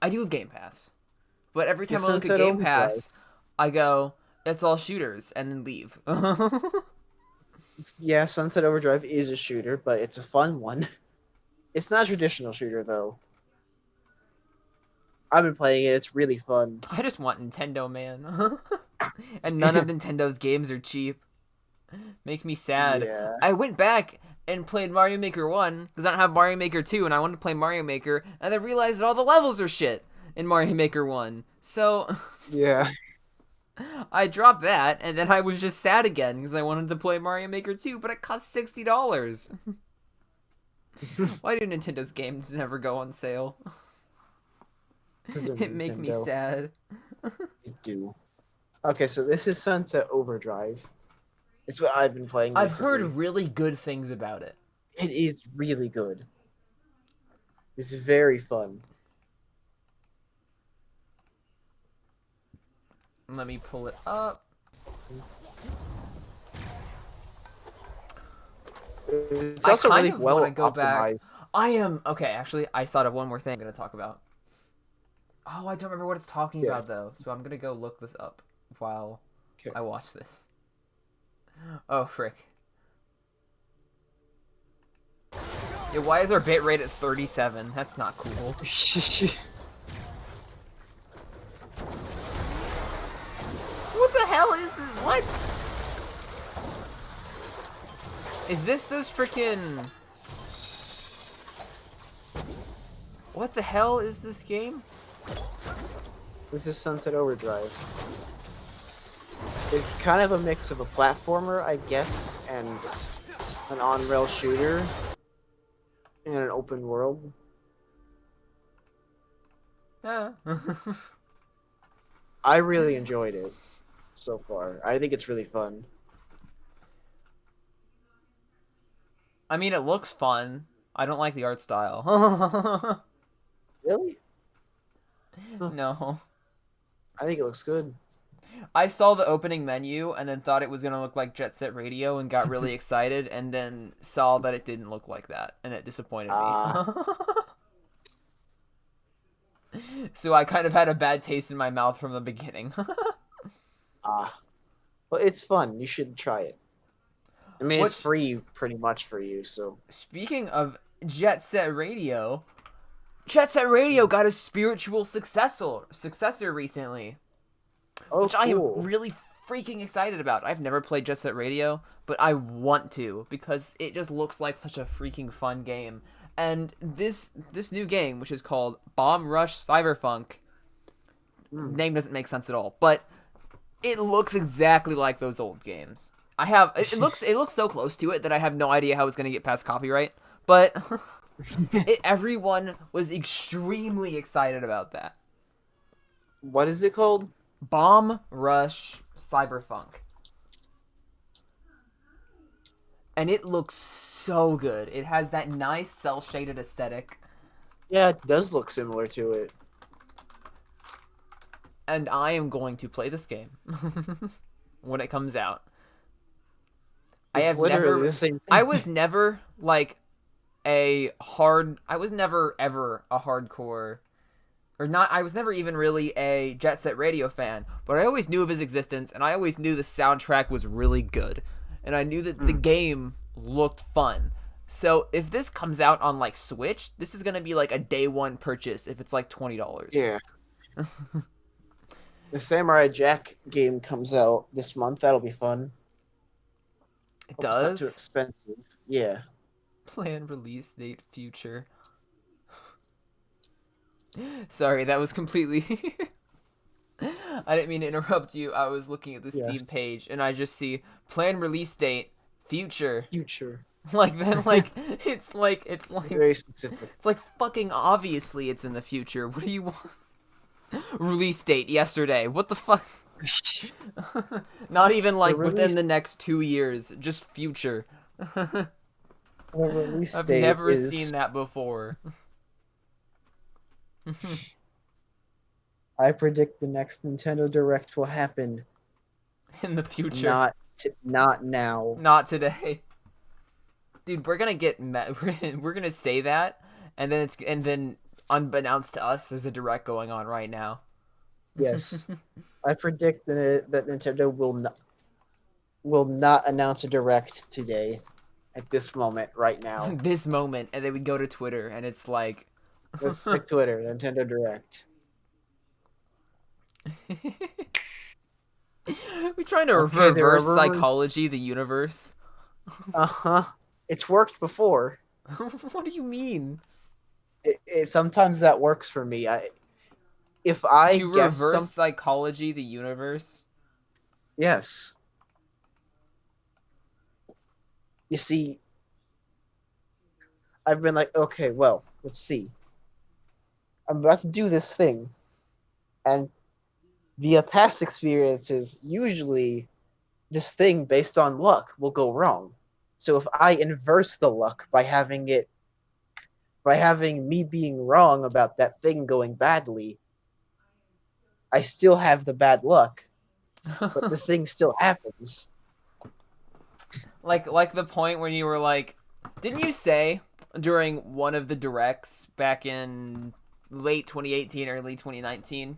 [SPEAKER 1] I do have Game Pass, but every
[SPEAKER 2] The
[SPEAKER 1] time I look at
[SPEAKER 2] Sunset
[SPEAKER 1] Game
[SPEAKER 2] Overdrive.
[SPEAKER 1] Pass, I go, it's all shooters, and then leave.
[SPEAKER 2] Yeah, Sunset Overdrive is a shooter, but it's a fun one. It's not a traditional shooter though. I've been playing it. It's really fun.
[SPEAKER 1] I just want Nintendo, man. And none of Nintendo's games are cheap. Make me sad.
[SPEAKER 2] Yeah.
[SPEAKER 1] I went back and played Mario Maker 1 because I don't have Mario Maker 2 and I wanted to play Mario Maker and I realized that all the levels are shit in Mario Maker 1. So
[SPEAKER 2] Yeah.
[SPEAKER 1] I dropped that and then I was just sad again because I wanted to play Mario Maker 2, but it cost $60. Why do Nintendo's games never go on sale?
[SPEAKER 2] Because of
[SPEAKER 1] It make me
[SPEAKER 2] Nintendo.
[SPEAKER 1] sad.
[SPEAKER 2] They do. Okay, so this is Sunset Overdrive. It's what I've been playing
[SPEAKER 1] I've heard
[SPEAKER 2] recently.
[SPEAKER 1] really good things about it.
[SPEAKER 2] It is really good. It's very fun.
[SPEAKER 1] Let me pull it up.
[SPEAKER 2] It's
[SPEAKER 1] I
[SPEAKER 2] also
[SPEAKER 1] kind
[SPEAKER 2] really
[SPEAKER 1] of
[SPEAKER 2] well
[SPEAKER 1] want to go back.
[SPEAKER 2] optimized.
[SPEAKER 1] I am okay. Actually, I thought of one more thing I'm gonna talk about. Oh, I don't remember what it's talking
[SPEAKER 2] Yeah.
[SPEAKER 1] about though, so I'm gonna go look this up while
[SPEAKER 2] Okay.
[SPEAKER 1] I watch this. Oh frick! Yeah, why is our bitrate at 37? That's not cool. What the hell is this? What? Is this those freaking? What the hell is this game?
[SPEAKER 2] This is Sunset Overdrive. It's kind of a mix of a platformer, I guess, and an on-rail shooter in an open world.
[SPEAKER 1] Ah.
[SPEAKER 2] I really enjoyed it so far. I think it's really fun.
[SPEAKER 1] I mean, it looks fun. I don't like the art style.
[SPEAKER 2] Really?
[SPEAKER 1] No.
[SPEAKER 2] I think it looks good.
[SPEAKER 1] I saw the opening menu and then thought it was going to look like Jet Set Radio and got really excited and then saw that it didn't look like that and it disappointed
[SPEAKER 2] Ah.
[SPEAKER 1] me. So I kind of had a bad taste in my mouth from the beginning.
[SPEAKER 2] Ah. Well, it's fun. You should try it. I mean, it's
[SPEAKER 1] What's
[SPEAKER 2] free pretty much for you, so.
[SPEAKER 1] Speaking of Jet Set Radio got a spiritual successor recently,
[SPEAKER 2] Oh,
[SPEAKER 1] which I am
[SPEAKER 2] cool.
[SPEAKER 1] really freaking excited about. I've never played Jet Set Radio, but I want to because it just looks like such a freaking fun game. And this new game, which is called Bomb Rush Cyberpunk,
[SPEAKER 2] Mm.
[SPEAKER 1] name doesn't make sense at all, but it looks exactly like those old games. It looks so close to it that I have no idea how it's gonna get past copyright, but everyone was extremely excited about that.
[SPEAKER 2] What is it called?
[SPEAKER 1] Bomb Rush Cyberpunk. And it looks so good. It has that nice cel-shaded aesthetic,
[SPEAKER 2] Yeah, it does look similar to it.
[SPEAKER 1] and I am going to play this game when it comes out.
[SPEAKER 2] It's literally the same thing.
[SPEAKER 1] I was never like I was never ever a hardcore or not I was never even really a Jet Set Radio fan, but I always knew of his existence and I always knew the soundtrack was really good. And I knew that the game looked fun. So if this comes out on like Switch, this is going to be like a day one purchase if it's like $20.
[SPEAKER 2] Yeah. The Samurai Jack game comes out this month. That'll be fun.
[SPEAKER 1] It
[SPEAKER 2] Hope it's not too
[SPEAKER 1] does.
[SPEAKER 2] expensive. Yeah.
[SPEAKER 1] Plan release date future. Sorry, that was completely I didn't mean to interrupt you. I was looking at the Steam
[SPEAKER 2] Yes.
[SPEAKER 1] page and I just see plan release date future.
[SPEAKER 2] Future.
[SPEAKER 1] Like then like it's like
[SPEAKER 2] Very specific.
[SPEAKER 1] it's like fucking obviously it's in the future. What do you want? Release date yesterday. What the fuck? Not even like
[SPEAKER 2] The
[SPEAKER 1] within
[SPEAKER 2] release
[SPEAKER 1] the next 2 years, just future.
[SPEAKER 2] the release
[SPEAKER 1] I've
[SPEAKER 2] date
[SPEAKER 1] never seen
[SPEAKER 2] is
[SPEAKER 1] that before.
[SPEAKER 2] I predict the next Nintendo Direct will happen
[SPEAKER 1] In the future,
[SPEAKER 2] not now.
[SPEAKER 1] not today. Dude, we're gonna get we're gonna say that, and then unbeknownst to us, there's a direct going on right now.
[SPEAKER 2] Yes. I predict that Nintendo will not announce a Direct today at this moment right now.
[SPEAKER 1] This moment, and then we go to Twitter, and it's like,
[SPEAKER 2] Let's pick Twitter, Nintendo Direct.
[SPEAKER 1] we trying to
[SPEAKER 2] Okay, there are
[SPEAKER 1] reverse
[SPEAKER 2] rumors.
[SPEAKER 1] psychology the universe.
[SPEAKER 2] Uh-huh. It's worked before.
[SPEAKER 1] What do you mean?
[SPEAKER 2] Sometimes that works for me. If I
[SPEAKER 1] You
[SPEAKER 2] guess
[SPEAKER 1] reverse psychology the universe?
[SPEAKER 2] yes. You see, I've been like, okay, well, let's see. I'm about to do this thing, and via past experiences, usually this thing based on luck will go wrong. So if I inverse the luck by having me being wrong about that thing going badly, I still have the bad luck, but the thing still happens.
[SPEAKER 1] Like the point when you were like, didn't you say during one of the directs back in late 2018, early 2019,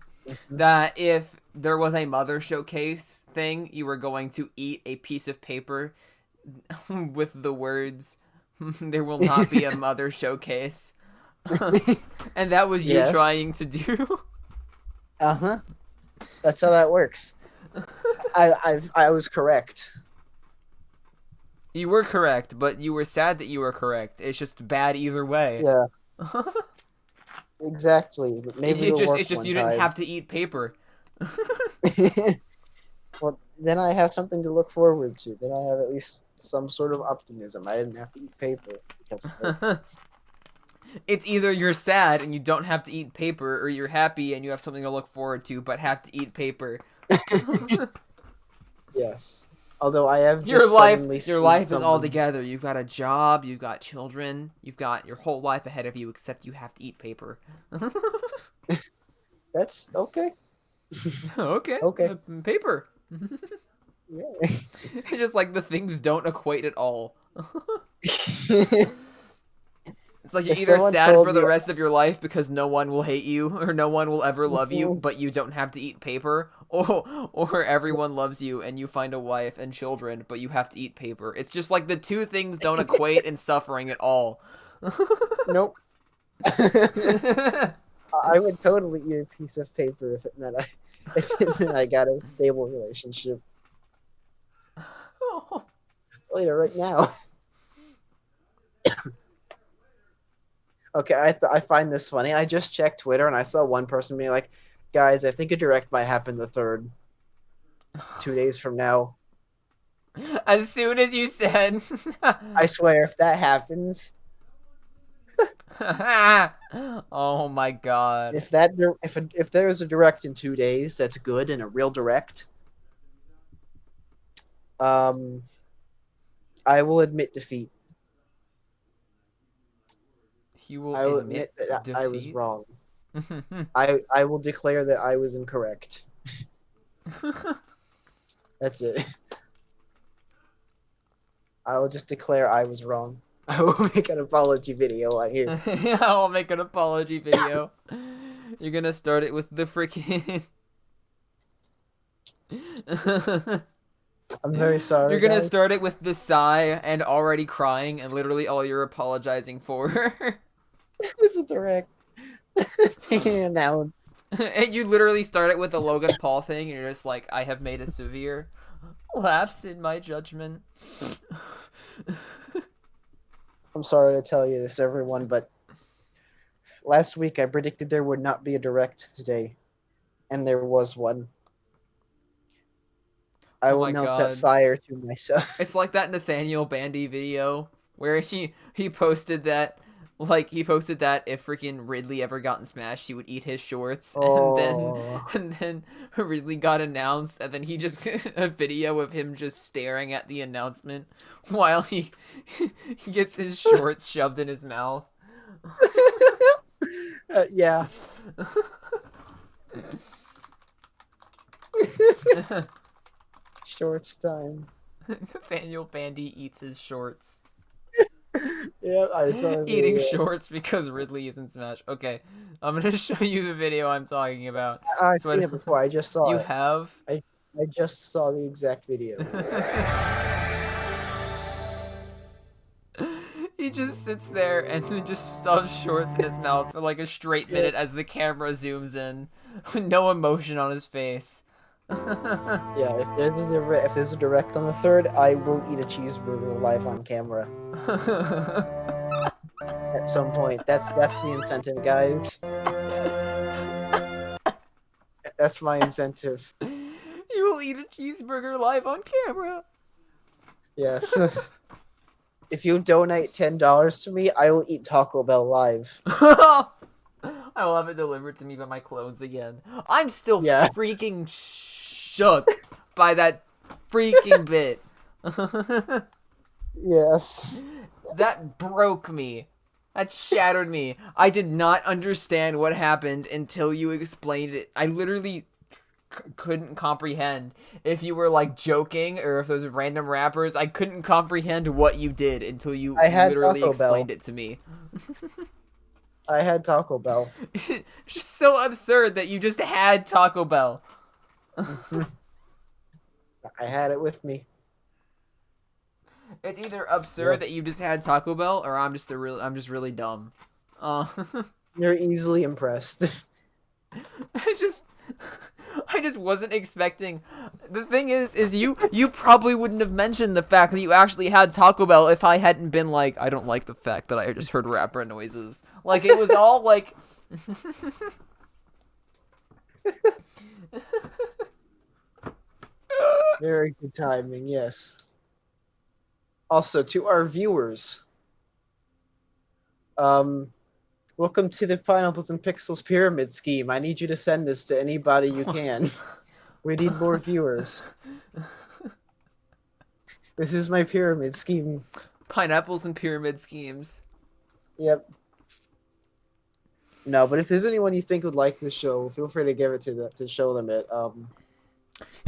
[SPEAKER 1] that if there was a Mother Showcase thing, you were going to eat a piece of paper with the words, "There will not be a Mother Showcase," and that was you
[SPEAKER 2] Yes.
[SPEAKER 1] trying to do.
[SPEAKER 2] Uh-huh. That's how that works. I was correct.
[SPEAKER 1] You were correct, but you were sad that you were correct. It's just bad either way.
[SPEAKER 2] Yeah, exactly. But maybe it'll work
[SPEAKER 1] It's just
[SPEAKER 2] one
[SPEAKER 1] you
[SPEAKER 2] time.
[SPEAKER 1] didn't have to eat paper.
[SPEAKER 2] Well, then I have something to look forward to. Then I have at least some sort of optimism. I didn't have to eat paper because of it.
[SPEAKER 1] It's either you're sad and you don't have to eat paper, or you're happy and you have something to look forward to but have to eat paper.
[SPEAKER 2] Yes. Although I have
[SPEAKER 1] Your
[SPEAKER 2] just
[SPEAKER 1] life,
[SPEAKER 2] suddenly
[SPEAKER 1] your
[SPEAKER 2] seen
[SPEAKER 1] life is all
[SPEAKER 2] someone-
[SPEAKER 1] together. You've got a job, you've got children, you've got your whole life ahead of you, except you have to eat paper.
[SPEAKER 2] That's okay.
[SPEAKER 1] Okay.
[SPEAKER 2] Okay.
[SPEAKER 1] Paper.
[SPEAKER 2] Yeah.
[SPEAKER 1] It's just like the things don't equate at all. It's like you're
[SPEAKER 2] If
[SPEAKER 1] either
[SPEAKER 2] someone
[SPEAKER 1] sad
[SPEAKER 2] told
[SPEAKER 1] for the
[SPEAKER 2] me-
[SPEAKER 1] rest of your life because no one will hate you or no one will ever love you,
[SPEAKER 2] Mhm.
[SPEAKER 1] but you don't have to eat paper, or everyone loves you and you find a wife and children, but you have to eat paper. It's just like the two things don't equate in suffering at all.
[SPEAKER 2] Nope. I would totally eat a piece of paper if it meant I got a stable relationship. Later, right now. Okay, I find this funny. I just checked Twitter and I saw one person being like, "Guys, I think a direct might happen the 3rd, 2 days from now."
[SPEAKER 1] As soon as you said,
[SPEAKER 2] I swear, if that happens,
[SPEAKER 1] oh my god.
[SPEAKER 2] if there is a direct in 2 days, that's good and a real direct. I will admit defeat.
[SPEAKER 1] You will
[SPEAKER 2] I will
[SPEAKER 1] admit
[SPEAKER 2] admit that I was
[SPEAKER 1] defeat?
[SPEAKER 2] wrong. I will declare that I was incorrect. That's it. I will just declare I was wrong. I will make an apology video on here.
[SPEAKER 1] I'll make an apology video. You're gonna start it with the freaking.
[SPEAKER 2] I'm very sorry.
[SPEAKER 1] You're gonna
[SPEAKER 2] guys.
[SPEAKER 1] start it with the sigh and already crying, and literally all you're apologizing for.
[SPEAKER 2] It's a direct. Being announced.
[SPEAKER 1] And you literally start it with the Logan Paul thing, and you're just like, I have made a severe lapse in my judgment.
[SPEAKER 2] I'm sorry to tell you this, everyone, but last week I predicted there would not be a direct today, and there was one. I
[SPEAKER 1] Oh
[SPEAKER 2] will
[SPEAKER 1] my
[SPEAKER 2] now
[SPEAKER 1] God.
[SPEAKER 2] set fire to myself.
[SPEAKER 1] It's like that Nathaniel Bandy video where he posted that Like, he posted that if freaking Ridley ever got in Smash, he would eat his shorts,
[SPEAKER 2] Oh.
[SPEAKER 1] and then Ridley got announced, and then he just a video of him just staring at the announcement while he gets his shorts shoved in his mouth.
[SPEAKER 2] Yeah. Shorts time.
[SPEAKER 1] Nathaniel Bandy eats his shorts.
[SPEAKER 2] Yeah, I saw the
[SPEAKER 1] Eating
[SPEAKER 2] video.
[SPEAKER 1] shorts because Ridley is in Smash. Okay, I'm gonna show you the video I'm talking about.
[SPEAKER 2] I've
[SPEAKER 1] So
[SPEAKER 2] seen it before. I just saw
[SPEAKER 1] You
[SPEAKER 2] it.
[SPEAKER 1] have?
[SPEAKER 2] I just saw the exact video.
[SPEAKER 1] He just sits there and then just stuffs shorts in his mouth for like a straight minute as the camera zooms in, with no emotion on his face.
[SPEAKER 2] Yeah, if there's a direct on the 3rd, I will eat a cheeseburger live on camera at some point. That's the incentive, guys. That's my incentive.
[SPEAKER 1] You will eat a cheeseburger live on camera.
[SPEAKER 2] Yes. If you donate $10 to me, I will eat Taco Bell live.
[SPEAKER 1] I will have it delivered to me by my clones again. I'm still
[SPEAKER 2] Yeah.
[SPEAKER 1] freaking shook by that freaking bit.
[SPEAKER 2] Yes.
[SPEAKER 1] That broke me. That shattered me. I did not understand what happened until you explained it. I literally couldn't comprehend if you were like joking or if those random rappers. I couldn't comprehend what you did until you
[SPEAKER 2] I had
[SPEAKER 1] literally
[SPEAKER 2] Taco
[SPEAKER 1] explained
[SPEAKER 2] Bell.
[SPEAKER 1] it to me.
[SPEAKER 2] I had Taco Bell.
[SPEAKER 1] It's just so absurd that you just had Taco Bell.
[SPEAKER 2] I had it with me.
[SPEAKER 1] It's either absurd
[SPEAKER 2] Yes.
[SPEAKER 1] that you just had Taco Bell, or I'm just really dumb.
[SPEAKER 2] You're easily impressed.
[SPEAKER 1] I just wasn't expecting. The thing is you probably wouldn't have mentioned the fact that you actually had Taco Bell if I hadn't been like, I don't like the fact that I just heard rapper noises. Like, it was all like.
[SPEAKER 2] Very good timing, yes. Also, to our viewers, welcome to the Pineapples and Pixels pyramid scheme. I need you to send this to anybody you can. We need more viewers. This is my pyramid scheme.
[SPEAKER 1] Pineapples and pyramid schemes.
[SPEAKER 2] Yep. No, but if there's anyone you think would like the show, feel free to give it to show them it.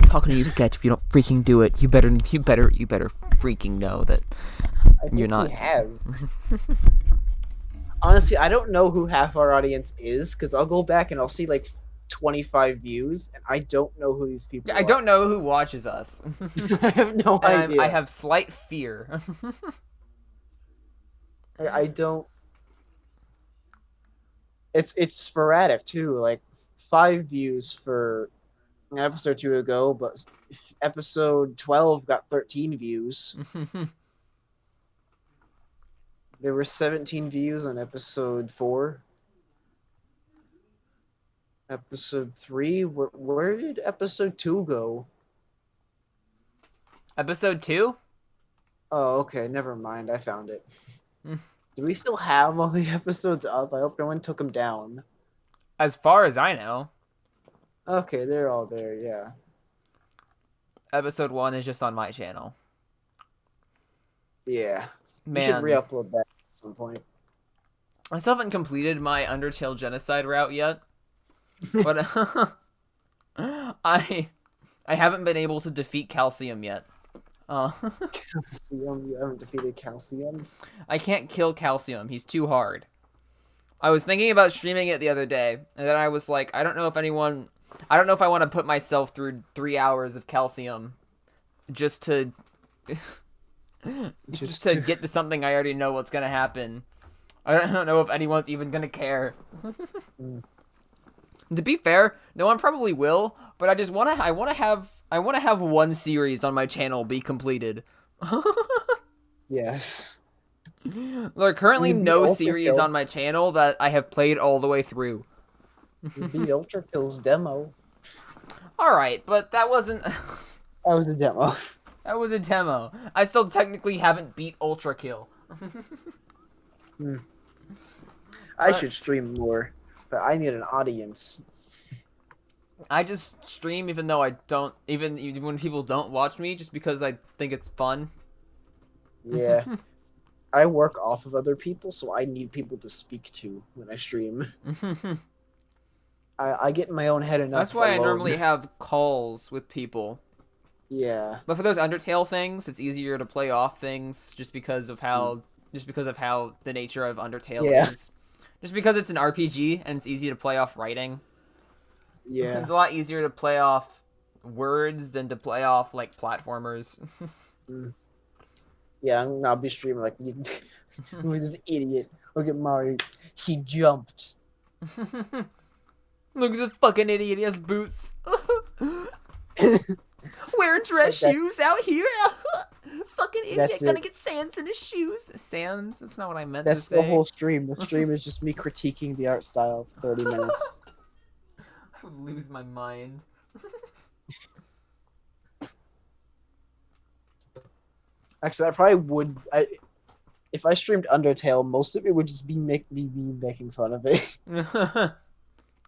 [SPEAKER 1] Talking to you, Sketch. If you don't freaking do it, you better freaking know that
[SPEAKER 2] I think
[SPEAKER 1] you're not.
[SPEAKER 2] we have. Honestly, I don't know who half our audience is because I'll go back and I'll see like 25 views, and I don't know who these people
[SPEAKER 1] I don't know who watches us.
[SPEAKER 2] I have no
[SPEAKER 1] And
[SPEAKER 2] idea.
[SPEAKER 1] I have slight fear.
[SPEAKER 2] I don't. It's sporadic too. Like 5 views for an episode or 2 ago, but episode 12 got 13 views. There were 17 views on episode 4. Episode 3. Where did episode 2 go?
[SPEAKER 1] Episode 2?
[SPEAKER 2] Oh, okay. Never mind. I found it. Do we still have all the episodes up? I hope no one took them down.
[SPEAKER 1] As far as I know,
[SPEAKER 2] Okay, they're all there. Yeah.
[SPEAKER 1] episode 1 is just on my channel.
[SPEAKER 2] Yeah. We should
[SPEAKER 1] Man,
[SPEAKER 2] re-upload that at some point.
[SPEAKER 1] I still haven't completed my Undertale genocide route yet, but I haven't been able to defeat Calcium yet.
[SPEAKER 2] Calcium. You haven't defeated Calcium.
[SPEAKER 1] I can't kill Calcium. He's too hard. I was thinking about streaming it the other day, and then I was like, I don't know if I want to put myself through 3 hours of Calcium just to get to something I already know what's gonna happen. I don't know if anyone's even gonna care. To be fair, no one probably will, but I wanna have one series on my channel be completed.
[SPEAKER 2] Yes.
[SPEAKER 1] There are currently
[SPEAKER 2] You beat
[SPEAKER 1] no
[SPEAKER 2] Ultra
[SPEAKER 1] series
[SPEAKER 2] Kill.
[SPEAKER 1] on my channel that I have played all the way through.
[SPEAKER 2] You beat Ultra Kill's demo.
[SPEAKER 1] Alright, but that wasn't...
[SPEAKER 2] That was a demo.
[SPEAKER 1] That was a demo. I still technically haven't beat Ultra Kill.
[SPEAKER 2] I
[SPEAKER 1] But
[SPEAKER 2] should stream more, but I need an audience.
[SPEAKER 1] I just stream even though I don't, even when people don't watch me, just because I think it's fun.
[SPEAKER 2] Yeah. I work off of other people, so I need people to speak to when I stream. I get in my own head
[SPEAKER 1] That's
[SPEAKER 2] enough
[SPEAKER 1] why I
[SPEAKER 2] alone.
[SPEAKER 1] normally have calls with people.
[SPEAKER 2] Yeah.
[SPEAKER 1] But for those Undertale things, it's easier to play off things just because of how the nature of Undertale
[SPEAKER 2] Yeah.
[SPEAKER 1] is. Just because it's an RPG and it's easy to play off writing.
[SPEAKER 2] Yeah.
[SPEAKER 1] It's a lot easier to play off words than to play off like platformers.
[SPEAKER 2] Yeah, I'll be streaming like with this idiot. Look at Mario. He jumped.
[SPEAKER 1] Look at this fucking idiot. He has boots. Wearing dress
[SPEAKER 2] That's-
[SPEAKER 1] shoes out here. Fucking idiot.
[SPEAKER 2] That's
[SPEAKER 1] Gonna
[SPEAKER 2] it.
[SPEAKER 1] get sands in his shoes. Sands? That's not what I meant
[SPEAKER 2] That's
[SPEAKER 1] to
[SPEAKER 2] the
[SPEAKER 1] say.
[SPEAKER 2] whole stream. The stream is just me critiquing the art style for 30 minutes.
[SPEAKER 1] I would lose my mind.
[SPEAKER 2] Actually, I probably would. If I streamed Undertale, most of it would just be me making fun of it.
[SPEAKER 1] I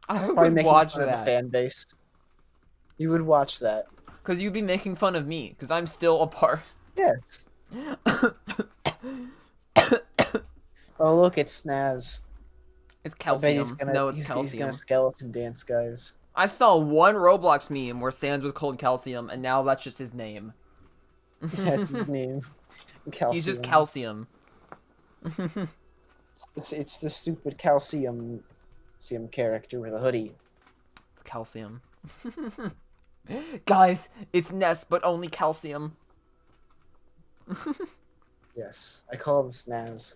[SPEAKER 2] Probably
[SPEAKER 1] would
[SPEAKER 2] making
[SPEAKER 1] watch
[SPEAKER 2] fun of the
[SPEAKER 1] that.
[SPEAKER 2] fan base. You would watch that.
[SPEAKER 1] Because you'd be making fun of me. Because I'm still a part.
[SPEAKER 2] Yes. Oh, look, it's Snaz.
[SPEAKER 1] It's
[SPEAKER 2] I bet he's
[SPEAKER 1] calcium.
[SPEAKER 2] gonna,
[SPEAKER 1] No, it's
[SPEAKER 2] he's
[SPEAKER 1] calcium.
[SPEAKER 2] gonna skeleton dance, guys.
[SPEAKER 1] I saw one Roblox meme where Sans was called Calcium, and now that's just his name.
[SPEAKER 2] That's his name. Calcium.
[SPEAKER 1] He's just Calcium.
[SPEAKER 2] It's the stupid calcium character with a hoodie.
[SPEAKER 1] It's Calcium. Guys, it's Ness, but only Calcium.
[SPEAKER 2] Yes, I call him Snaz.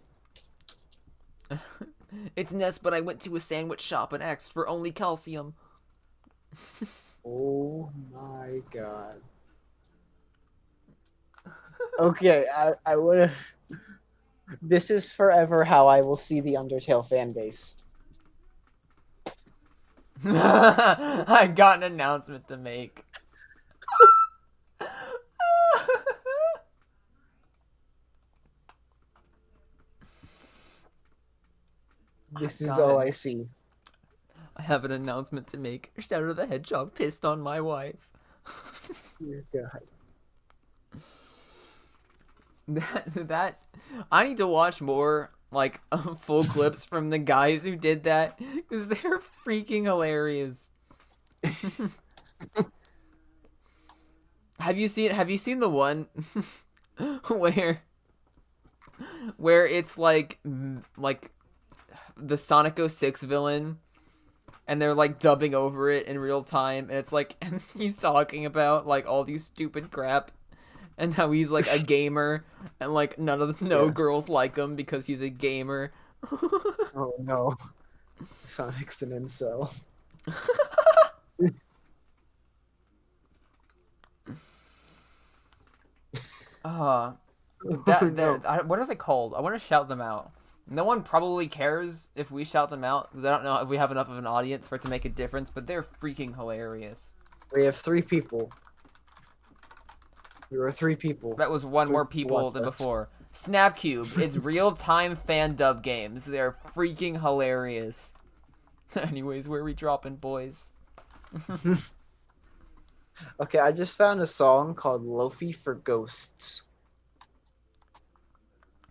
[SPEAKER 1] It's Ness, but I went to a sandwich shop and asked for only Calcium.
[SPEAKER 2] Oh my god. Okay, I would. This is forever how I will see the Undertale fan base.
[SPEAKER 1] I got an announcement to make.
[SPEAKER 2] This is
[SPEAKER 1] got
[SPEAKER 2] all
[SPEAKER 1] it.
[SPEAKER 2] I see.
[SPEAKER 1] I have an announcement to make. Shadow the Hedgehog pissed on my wife.
[SPEAKER 2] Dear God.
[SPEAKER 1] That I need to watch more like full clips from the guys who did that because they're freaking hilarious. Have you seen the one where it's like the Sonic 06 villain and they're like dubbing over it in real time and it's like and he's talking about like all these stupid crap and how he's like a gamer and like no
[SPEAKER 2] Yes.
[SPEAKER 1] girls like him because he's a gamer.
[SPEAKER 2] Oh no. Sonic's an incel.
[SPEAKER 1] Uh
[SPEAKER 2] Oh, no.
[SPEAKER 1] what are they called? I want to shout them out. No one probably cares if we shout them out because I don't know if we have enough of an audience for it to make a difference, but they're freaking hilarious.
[SPEAKER 2] We have 3 people. There are 3 people.
[SPEAKER 1] That was one
[SPEAKER 2] So
[SPEAKER 1] more people
[SPEAKER 2] watch
[SPEAKER 1] than
[SPEAKER 2] us.
[SPEAKER 1] before. Snapcube. It's real-time fan dub games. They're freaking hilarious. Anyways, where we dropping, boys?
[SPEAKER 2] Okay, I just found a song called Lofi for Ghosts.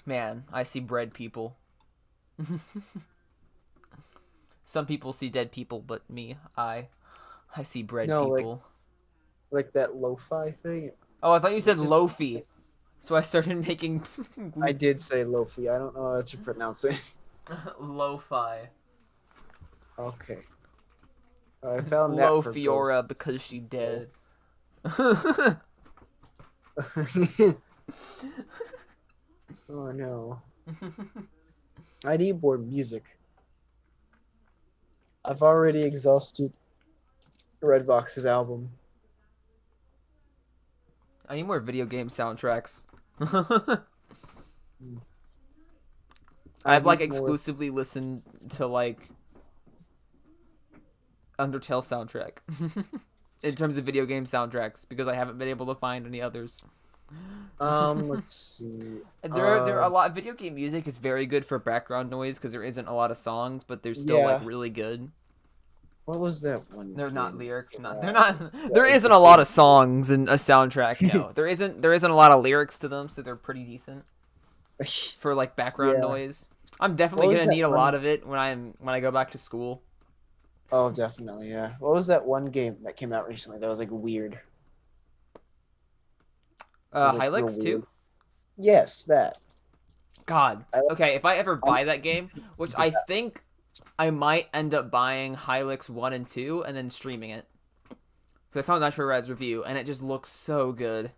[SPEAKER 1] Man, I see bread people. Some people see dead people, but me, I see bread
[SPEAKER 2] No, like-
[SPEAKER 1] people.
[SPEAKER 2] Like that lo-fi thing.
[SPEAKER 1] Oh, I thought you said
[SPEAKER 2] just-
[SPEAKER 1] lofi. So I started making
[SPEAKER 2] I did say Lofi. I don't know how to pronounce it.
[SPEAKER 1] lo-fi.
[SPEAKER 2] Okay. I found that for
[SPEAKER 1] Lo-Fiora because she dead.
[SPEAKER 2] ghosts. Oh no. I need more music. I've already exhausted Redbox's album.
[SPEAKER 1] I need more video game soundtracks. I've like
[SPEAKER 2] need more-
[SPEAKER 1] exclusively listened to like Undertale soundtrack in terms of video game soundtracks because I haven't been able to find any others.
[SPEAKER 2] Let's see.
[SPEAKER 1] There are a lot. Video game music is very good for background noise because there isn't a lot of songs, but they're still like
[SPEAKER 2] Yeah.
[SPEAKER 1] really good.
[SPEAKER 2] What was that one
[SPEAKER 1] They're not
[SPEAKER 2] game?
[SPEAKER 1] lyrics. Not they're
[SPEAKER 2] Uh,
[SPEAKER 1] not. There isn't a lot of songs in a soundtrack. No, there isn't. There isn't a lot of lyrics to them, so they're pretty decent for like background
[SPEAKER 2] yeah.
[SPEAKER 1] noise. I'm definitely
[SPEAKER 2] What was
[SPEAKER 1] gonna
[SPEAKER 2] that
[SPEAKER 1] need a lot
[SPEAKER 2] one?
[SPEAKER 1] of it when I go back to school.
[SPEAKER 2] Oh, definitely. Yeah. What was that one game that came out recently that was like weird? It was like real
[SPEAKER 1] Hylix
[SPEAKER 2] weird.
[SPEAKER 1] too.
[SPEAKER 2] Yes, that.
[SPEAKER 1] God.
[SPEAKER 2] I,
[SPEAKER 1] Okay, if I ever
[SPEAKER 2] I'm
[SPEAKER 1] buy that game, which
[SPEAKER 2] confused
[SPEAKER 1] I
[SPEAKER 2] about-
[SPEAKER 1] think I might end up buying Hylix 1 and 2 and then streaming it. Because I saw Nitro Red's review and it just looks so good.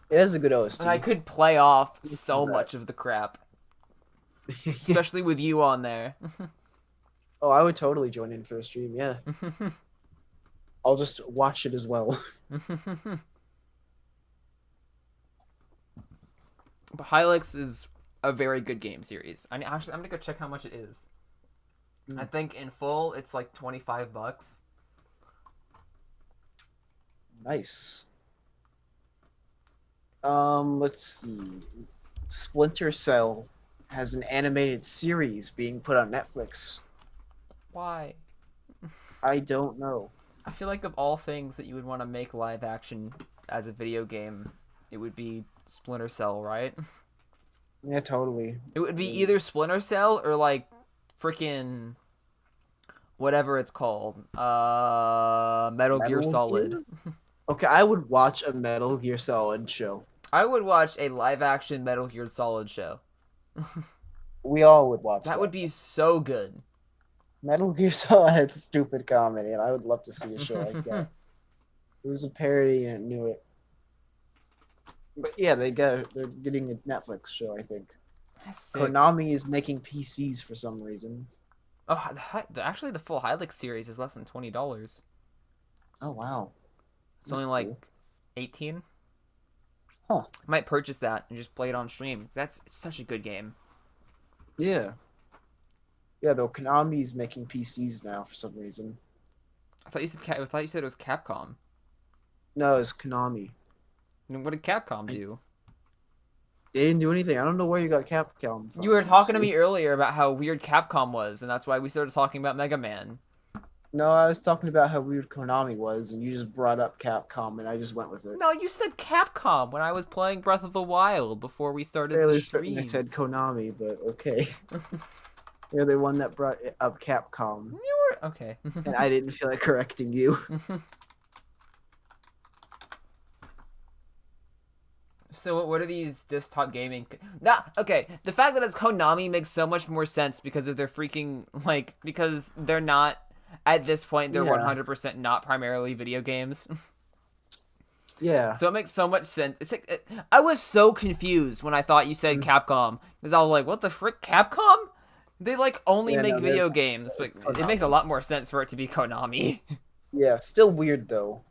[SPEAKER 2] It has a good OST.
[SPEAKER 1] And I could play off
[SPEAKER 2] Let's
[SPEAKER 1] so
[SPEAKER 2] do that.
[SPEAKER 1] much of the crap. Especially with you on there.
[SPEAKER 2] Oh, I would totally join in for the stream. Yeah, I'll just watch it as well.
[SPEAKER 1] But Hylix is a very good game series. I'm gonna go check how much it is. I think in full it's like $25.
[SPEAKER 2] Nice. Let's see. Splinter Cell has an animated series being put on Netflix.
[SPEAKER 1] Why?
[SPEAKER 2] I don't know.
[SPEAKER 1] I feel like of all things that you would want to make live action as a video game, it would be Splinter Cell, right?
[SPEAKER 2] Yeah, totally.
[SPEAKER 1] It would be either Splinter Cell or like freaking whatever it's called. Metal Gear
[SPEAKER 2] Metal
[SPEAKER 1] Solid.
[SPEAKER 2] Gear? Okay, I would watch a Metal Gear Solid show.
[SPEAKER 1] I would watch a live action Metal Gear Solid show.
[SPEAKER 2] We all would watch that.
[SPEAKER 1] That would be so good.
[SPEAKER 2] Metal Gear Solid had stupid comedy, and I would love to see a show like that. It was a parody, and it knew it. But yeah, they're getting a Netflix show, I think.
[SPEAKER 1] That's sick.
[SPEAKER 2] Konami is making PCs for some reason.
[SPEAKER 1] Oh, actually, the full Hylix series is less than $20.
[SPEAKER 2] Oh wow.
[SPEAKER 1] It's only
[SPEAKER 2] That's
[SPEAKER 1] like
[SPEAKER 2] cool.
[SPEAKER 1] 18.
[SPEAKER 2] Huh.
[SPEAKER 1] I might purchase that and just play it on stream. It's such a good game.
[SPEAKER 2] Yeah. Yeah, though Konami's making PCs now for some reason.
[SPEAKER 1] I thought you said it was Capcom.
[SPEAKER 2] No, it's Konami.
[SPEAKER 1] And what did Capcom do?
[SPEAKER 2] They didn't do anything. I don't know where you got Capcom from.
[SPEAKER 1] You were talking to me earlier about how weird Capcom was, and that's why we started talking about Mega Man.
[SPEAKER 2] No, I was talking about how weird Konami was, and you just brought up Capcom, and I just went with it.
[SPEAKER 1] No, you said Capcom when I was playing Breath of the Wild before we started
[SPEAKER 2] Fairly
[SPEAKER 1] the
[SPEAKER 2] certain
[SPEAKER 1] stream.
[SPEAKER 2] I said Konami, but okay. You're the one that brought up Capcom,
[SPEAKER 1] You were okay.
[SPEAKER 2] and I didn't feel like correcting you.
[SPEAKER 1] So what are these desktop gaming? Nah, okay. The fact that it's Konami makes so much more sense because of their freaking because they're not at this point they're
[SPEAKER 2] Yeah.
[SPEAKER 1] 100% not primarily video games.
[SPEAKER 2] Yeah.
[SPEAKER 1] So it makes so much sense. It's like I was so confused when I thought you said Capcom because I was like, what the frick, Capcom? They like only
[SPEAKER 2] Yeah,
[SPEAKER 1] make
[SPEAKER 2] no,
[SPEAKER 1] video games, but it
[SPEAKER 2] Konami.
[SPEAKER 1] makes a lot more sense for it to be Konami.
[SPEAKER 2] Yeah, still weird though.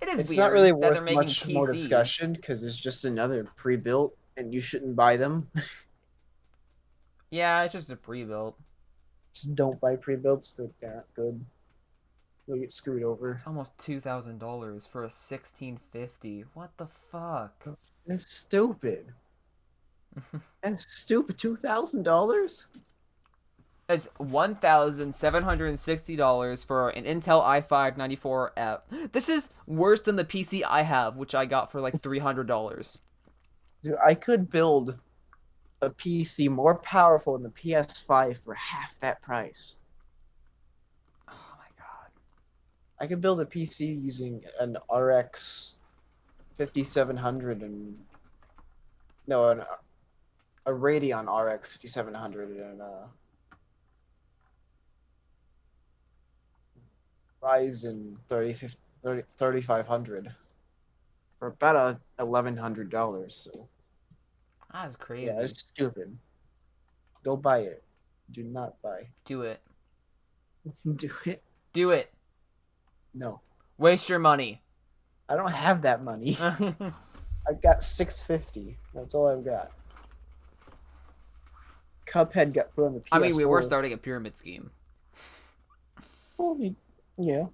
[SPEAKER 1] It is
[SPEAKER 2] It's
[SPEAKER 1] weird
[SPEAKER 2] not really
[SPEAKER 1] that they're
[SPEAKER 2] worth
[SPEAKER 1] making
[SPEAKER 2] much more
[SPEAKER 1] PCs.
[SPEAKER 2] discussion because it's just another pre-built, and you shouldn't buy them.
[SPEAKER 1] Yeah, it's just a pre-built.
[SPEAKER 2] Just don't buy pre-builts that aren't good. You'll get screwed over.
[SPEAKER 1] It's almost $2,000 for a 1650. What the fuck?
[SPEAKER 2] It's stupid. That's stupid. $2,000?
[SPEAKER 1] It's $1,760 for an Intel i5-94F. This is worse than the PC I have, which I got for like $300.
[SPEAKER 2] Dude, I could build a PC more powerful than the PS5 for half that price.
[SPEAKER 1] Oh my god.
[SPEAKER 2] I could build a PC using an RX 5700 and a Radeon RX 5700 and Ryzen 3500 for about $1,100. So
[SPEAKER 1] That's crazy.
[SPEAKER 2] yeah, it's stupid. Don't buy it. Do not buy.
[SPEAKER 1] Do it.
[SPEAKER 2] Do it.
[SPEAKER 1] Do it.
[SPEAKER 2] No,
[SPEAKER 1] Waste your money.
[SPEAKER 2] I don't have that money. I've got $650. That's all I've got. Cuphead got put on the PS4.
[SPEAKER 1] I mean, we were starting a pyramid scheme.
[SPEAKER 2] Well, yeah.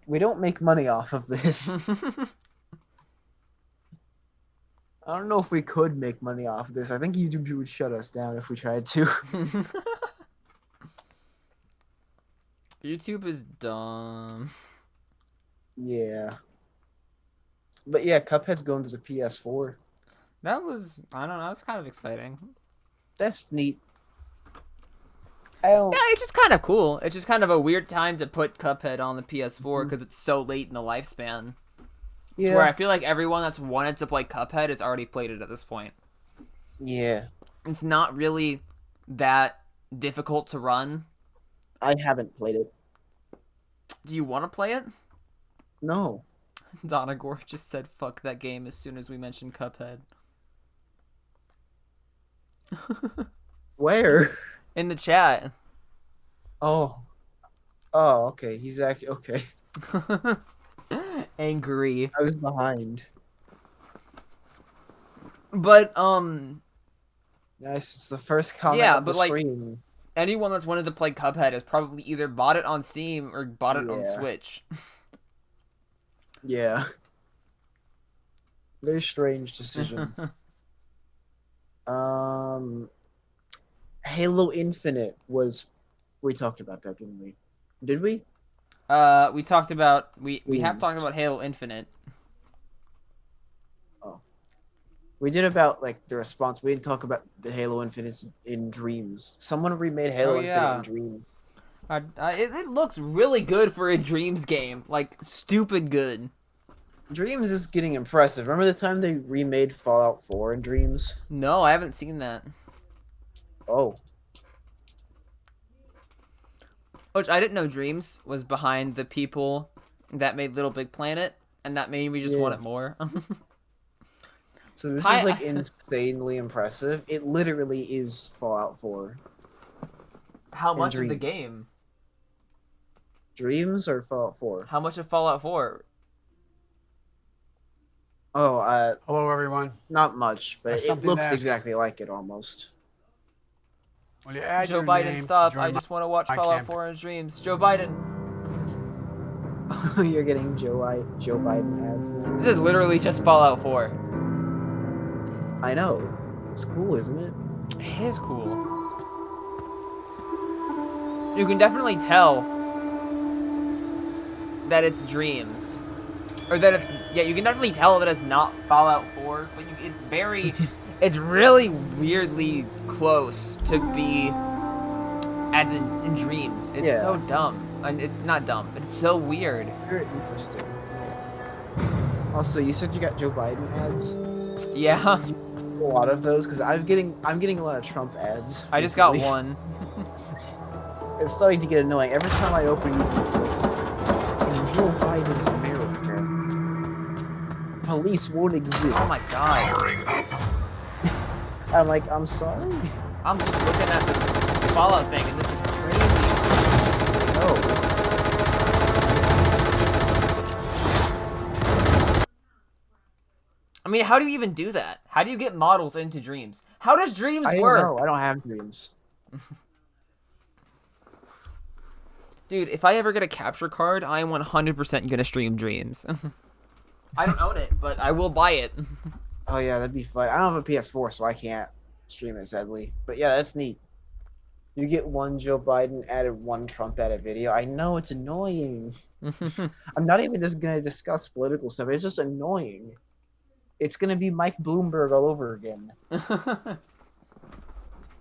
[SPEAKER 2] We don't make money off of this. I don't know if we could make money off of this. I think YouTube would shut us down if we tried to.
[SPEAKER 1] YouTube is dumb.
[SPEAKER 2] Yeah. But yeah, Cuphead's going to the PS4.
[SPEAKER 1] That was, I don't know, that's kind of exciting.
[SPEAKER 2] That's neat. I don't.
[SPEAKER 1] Yeah, it's just kind of cool. It's just kind of a weird time to put Cuphead on the PS4 because it's so late in the lifespan.
[SPEAKER 2] Yeah.
[SPEAKER 1] Where I feel like everyone that's wanted to play Cuphead has already played it at this point.
[SPEAKER 2] Yeah.
[SPEAKER 1] It's not really that difficult to run.
[SPEAKER 2] I haven't played it.
[SPEAKER 1] Do you want to play it?
[SPEAKER 2] No.
[SPEAKER 1] Donagore just said fuck that game as soon as we mentioned Cuphead.
[SPEAKER 2] Where?
[SPEAKER 1] In the chat.
[SPEAKER 2] Oh. Oh, okay. He's actually okay.
[SPEAKER 1] Angry.
[SPEAKER 2] I was behind.
[SPEAKER 1] But
[SPEAKER 2] Nice. It's the first comment
[SPEAKER 1] yeah,
[SPEAKER 2] of the
[SPEAKER 1] but like
[SPEAKER 2] stream.
[SPEAKER 1] anyone that's wanted to play Cuphead has probably either bought it on Steam or bought it on Switch.
[SPEAKER 2] Yeah. Very strange decision. Halo Infinite was. We talked about that, didn't we? Did we?
[SPEAKER 1] We talked about we have talked about Halo Infinite.
[SPEAKER 2] Oh. We did about like the response. We didn't talk about the Halo Infinite in Dreams. Someone remade Halo Infinite in Dreams.
[SPEAKER 1] It looks really good for a Dreams game. Like stupid good.
[SPEAKER 2] Dreams is getting impressive. Remember the time they remade Fallout 4 in Dreams?
[SPEAKER 1] No, I haven't seen that.
[SPEAKER 2] Oh.
[SPEAKER 1] Which I didn't know Dreams was behind the people that made Little Big Planet, and that made me just want it more.
[SPEAKER 2] So this is like insanely impressive. It literally is Fallout 4.
[SPEAKER 1] How much of the game?
[SPEAKER 2] Dreams or Fallout 4?
[SPEAKER 1] How much of Fallout 4?
[SPEAKER 2] Oh,
[SPEAKER 3] hello everyone.
[SPEAKER 2] Not much, but it looks exactly like it almost.
[SPEAKER 3] Will you add
[SPEAKER 1] Joe
[SPEAKER 3] your
[SPEAKER 1] Biden,
[SPEAKER 3] name
[SPEAKER 1] stop!
[SPEAKER 3] to
[SPEAKER 1] I
[SPEAKER 3] join
[SPEAKER 1] just want to watch
[SPEAKER 3] my
[SPEAKER 1] Fallout
[SPEAKER 3] campaign?
[SPEAKER 1] 4 in Dreams. Joe Biden.
[SPEAKER 2] You're getting Joe Biden ads now.
[SPEAKER 1] This is literally just Fallout 4.
[SPEAKER 2] I know. It's cool, isn't it?
[SPEAKER 1] It is cool. You can definitely tell that it's Dreams. Or that it's, yeah, you can definitely tell that it's not Fallout 4, but it's very, it's really weirdly close to be as in Dreams. It's so dumb. And it's not dumb, but it's so weird.
[SPEAKER 2] It's very interesting. Also, you said you got Joe Biden ads?
[SPEAKER 1] Yeah.
[SPEAKER 2] Did you get a lot of those? Because I'm getting a lot of Trump ads.
[SPEAKER 1] I just got one.
[SPEAKER 2] It's starting to get annoying. Every time I open YouTube, it's like, in Joe Biden's America, police won't exist.
[SPEAKER 1] Oh my god.
[SPEAKER 2] I'm like, I'm sorry?
[SPEAKER 1] I'm just looking at this Fallout thing, and this is crazy.
[SPEAKER 2] No.
[SPEAKER 1] I mean, how do you even do that? How do you get models into Dreams? How does Dreams work?
[SPEAKER 2] I don't know. I don't have Dreams.
[SPEAKER 1] Dude, if I ever get a capture card, I am 100% gonna stream Dreams. I don't own it, but I will buy it.
[SPEAKER 2] Oh yeah, that'd be fun. I don't have a PS4, so I can't stream it, sadly. But yeah, that's neat. You get one Joe Biden added, one Trump added video. I know it's annoying. I'm not even just gonna discuss political stuff. It's just annoying. It's gonna be Mike Bloomberg all over again.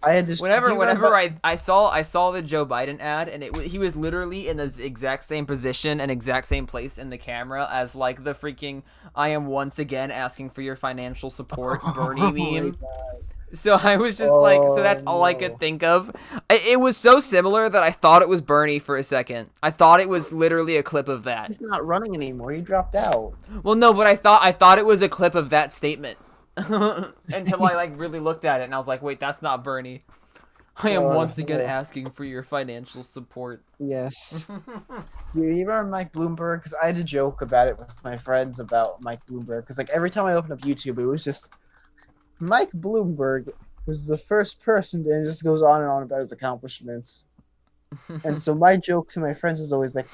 [SPEAKER 2] I had this.
[SPEAKER 1] Whenever I saw the Joe Biden ad, and he was literally in the exact same position and exact same place in the camera as like the freaking "I am once again asking for your financial support" Bernie meme. So I was just like, so that's all I could think of. It was so similar that I thought it was Bernie for a second. I thought it was literally a clip of that.
[SPEAKER 2] He's not running anymore. He dropped out.
[SPEAKER 1] Well, no, but I thought it was a clip of that statement. Until I like really looked at it and I was like, wait, that's not Bernie. I am once again asking for your financial support.
[SPEAKER 2] Yes. Do you remember Mike Bloomberg? Because I had a joke about it with my friends about Mike Bloomberg. Because like every time I opened up YouTube, it was just Mike Bloomberg was the first person, and it just goes on and on about his accomplishments. And so my joke to my friends is always like,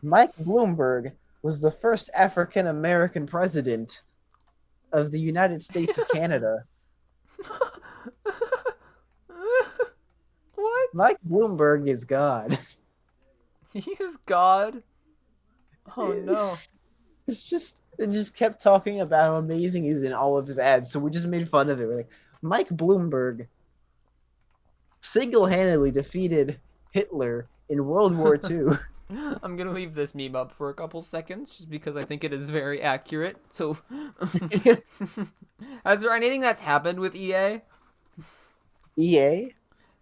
[SPEAKER 2] Mike Bloomberg was the first African American president of the United States of Canada.
[SPEAKER 1] What?
[SPEAKER 2] Mike Bloomberg is God.
[SPEAKER 1] He is God. Oh no.
[SPEAKER 2] It just kept talking about how amazing he's in all of his ads. So we just made fun of it. We're like, Mike Bloomberg single-handedly defeated Hitler in World War II.
[SPEAKER 1] I'm gonna leave this meme up for a couple seconds just because I think it is very accurate. So, has there anything that's happened with EA?
[SPEAKER 2] EA?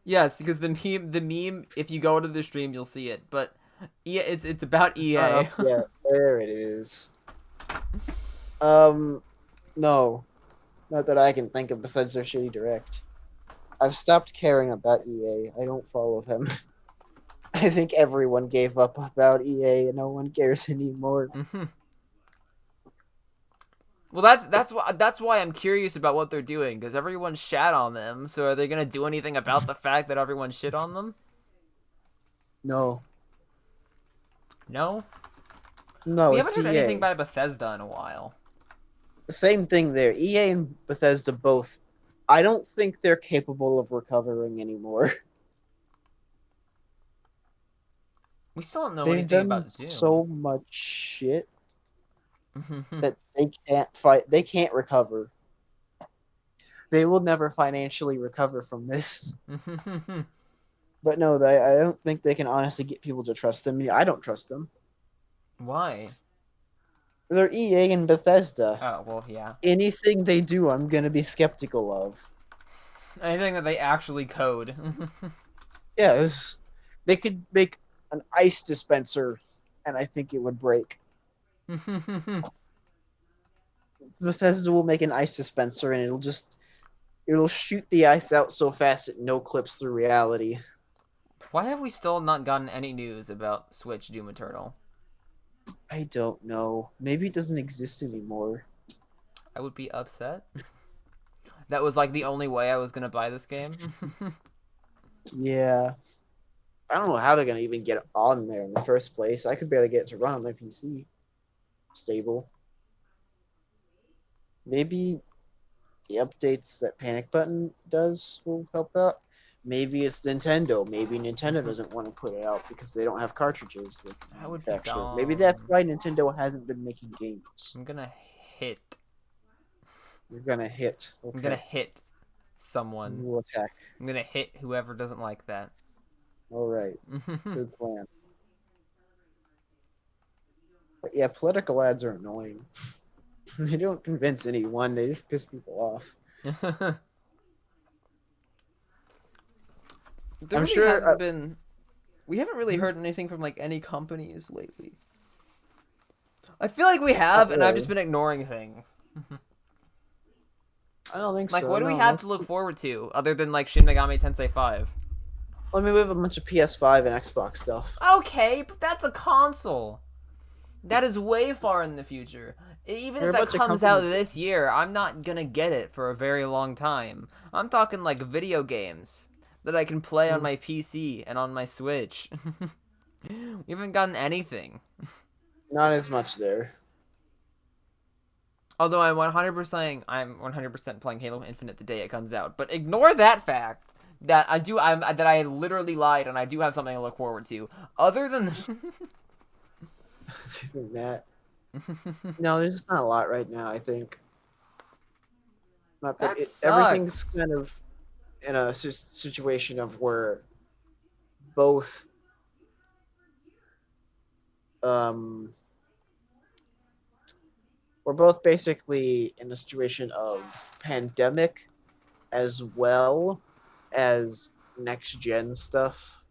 [SPEAKER 1] Yes, because the meme, if you go to the stream, you'll see it. But EA, it's about EA.
[SPEAKER 2] Yeah, there it is. No, not that I can think of besides their shitty direct. I've stopped caring about EA. I don't follow them. I think everyone gave up about EA and no one cares anymore.
[SPEAKER 1] Well, that's why I'm curious about what they're doing because everyone shat on them. So are they gonna do anything about the fact that everyone shit on them?
[SPEAKER 2] No.
[SPEAKER 1] No.
[SPEAKER 2] No,
[SPEAKER 1] We
[SPEAKER 2] it's
[SPEAKER 1] haven't heard
[SPEAKER 2] EA.
[SPEAKER 1] anything by Bethesda in a while.
[SPEAKER 2] The same thing there. EA and Bethesda both. I don't think they're capable of recovering anymore.
[SPEAKER 1] We still don't know
[SPEAKER 2] They've
[SPEAKER 1] anything
[SPEAKER 2] done
[SPEAKER 1] about Doom.
[SPEAKER 2] so much shit that they can't fight. They can't recover. They will never financially recover from this. But no, I don't think they can honestly get people to trust them. I don't trust them.
[SPEAKER 1] Why?
[SPEAKER 2] They're EA and Bethesda.
[SPEAKER 1] Oh, well, yeah.
[SPEAKER 2] Anything they do, I'm gonna be skeptical of.
[SPEAKER 1] Anything that they actually code.
[SPEAKER 2] Yeah, they could make an ice dispenser, and I think it would break. Bethesda will make an ice dispenser, and it'll shoot the ice out so fast it no clips through reality.
[SPEAKER 1] Why have we still not gotten any news about Switch Doom Eternal?
[SPEAKER 2] I don't know. Maybe it doesn't exist anymore.
[SPEAKER 1] I would be upset. That was like the only way I was gonna buy this game.
[SPEAKER 2] Yeah. I don't know how they're gonna even get it on there in the first place. I could barely get it to run on my PC. Stable. Maybe the updates that Panic Button does will help out. Maybe it's Nintendo. Maybe Nintendo doesn't want to put it out because they don't have cartridges they can
[SPEAKER 1] That would be
[SPEAKER 2] manufacture. Maybe that's
[SPEAKER 1] dumb.
[SPEAKER 2] why Nintendo hasn't been making games.
[SPEAKER 1] I'm gonna hit.
[SPEAKER 2] You're gonna hit. Okay.
[SPEAKER 1] I'm gonna hit someone.
[SPEAKER 2] You will attack.
[SPEAKER 1] I'm gonna hit whoever doesn't like that.
[SPEAKER 2] All right. Good plan. But yeah, political ads are annoying. They don't convince anyone. They just piss people off.
[SPEAKER 1] There
[SPEAKER 2] I'm
[SPEAKER 1] really
[SPEAKER 2] sure,
[SPEAKER 1] hasn't been. We haven't really heard anything from like any companies lately. I feel like we have, and I've just been ignoring things.
[SPEAKER 2] I don't think
[SPEAKER 1] Like,
[SPEAKER 2] so.
[SPEAKER 1] what do we
[SPEAKER 2] no.
[SPEAKER 1] have to look forward to other than like Shin Megami Tensei 5?
[SPEAKER 2] I mean, we have a bunch of PS5 and Xbox stuff.
[SPEAKER 1] Okay, but that's a console. That is way far in the future. Even
[SPEAKER 2] There are
[SPEAKER 1] if
[SPEAKER 2] a
[SPEAKER 1] that
[SPEAKER 2] bunch of
[SPEAKER 1] comes out
[SPEAKER 2] companies-
[SPEAKER 1] this year, I'm not gonna get it for a very long time. I'm talking like video games that I can play on my PC and on my Switch. We haven't gotten anything.
[SPEAKER 2] Not as much there.
[SPEAKER 1] Although I'm 100% playing Halo Infinite the day it comes out. But ignore that fact that that I literally lied and I do have something to look forward to. Other than
[SPEAKER 2] Other than that, no, there's just not a lot right now. I think. Not that,
[SPEAKER 1] That
[SPEAKER 2] everything's
[SPEAKER 1] sucks.
[SPEAKER 2] kind of in a situation of where both we're both basically in a situation of pandemic as well as next gen stuff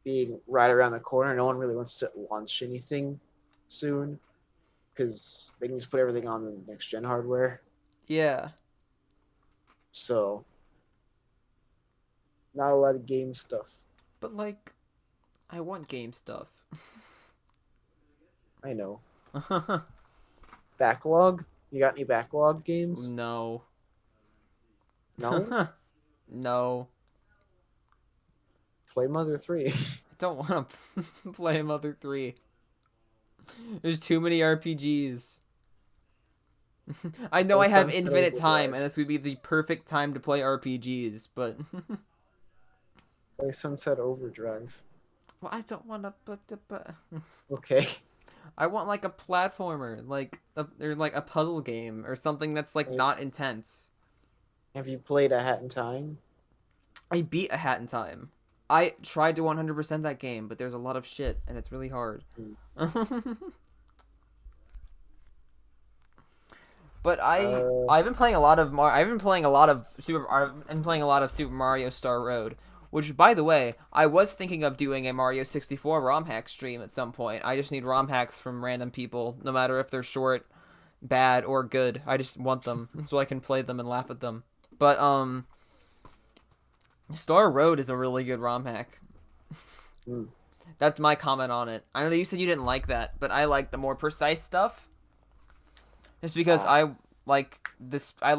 [SPEAKER 2] being right around the corner. No one really wants to launch anything soon because they can just put everything on the next gen hardware.
[SPEAKER 1] yeah.
[SPEAKER 2] So not a lot of game stuff.
[SPEAKER 1] But like I want game stuff.
[SPEAKER 2] I know. Backlog? You got any backlog games?
[SPEAKER 1] No.
[SPEAKER 2] No?
[SPEAKER 1] No.
[SPEAKER 2] Play Mother 3.
[SPEAKER 1] I don't want to play Mother 3. There's too many RPGs. I know
[SPEAKER 2] Play
[SPEAKER 1] I have
[SPEAKER 2] Sunset
[SPEAKER 1] infinite time,
[SPEAKER 2] Overdrive.
[SPEAKER 1] and this would be the perfect time to play RPGs, but
[SPEAKER 2] Play Sunset Overdrive.
[SPEAKER 1] well, I don't want to.
[SPEAKER 2] Okay.
[SPEAKER 1] I want like a platformer, or like a puzzle game, or something that's like not intense.
[SPEAKER 2] Have you played A Hat in Time?
[SPEAKER 1] I beat A Hat in Time. I tried to 100% that game, but there's a lot of shit, and it's really hard. But I've been playing a lot of I've been playing a lot of Super Mario Star Road, which, by the way, I was thinking of doing a Mario 64 ROM hack stream at some point. I just need ROM hacks from random people, no matter if they're short, bad, or good. I just want them so I can play them and laugh at them. But Star Road is a really good ROM hack.
[SPEAKER 2] Mm.
[SPEAKER 1] That's my comment on it. I know you said you didn't like that, but I like the more precise stuff. Just because I like this, I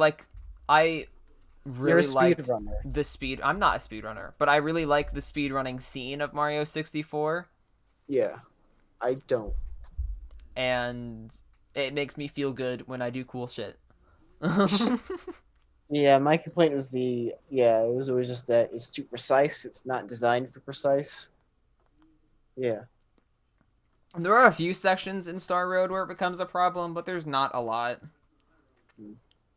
[SPEAKER 1] really
[SPEAKER 2] You're a
[SPEAKER 1] like
[SPEAKER 2] speedrunner.
[SPEAKER 1] the speed. I'm not a speedrunner, but I really like the speedrunning scene of Mario 64,
[SPEAKER 2] Yeah. I don't.
[SPEAKER 1] and it makes me feel good when I do cool shit.
[SPEAKER 2] Yeah, my complaint was it was always just that it's too precise. It's not designed for precise. Yeah.
[SPEAKER 1] There are a few sections in Star Road where it becomes a problem, but there's not a lot.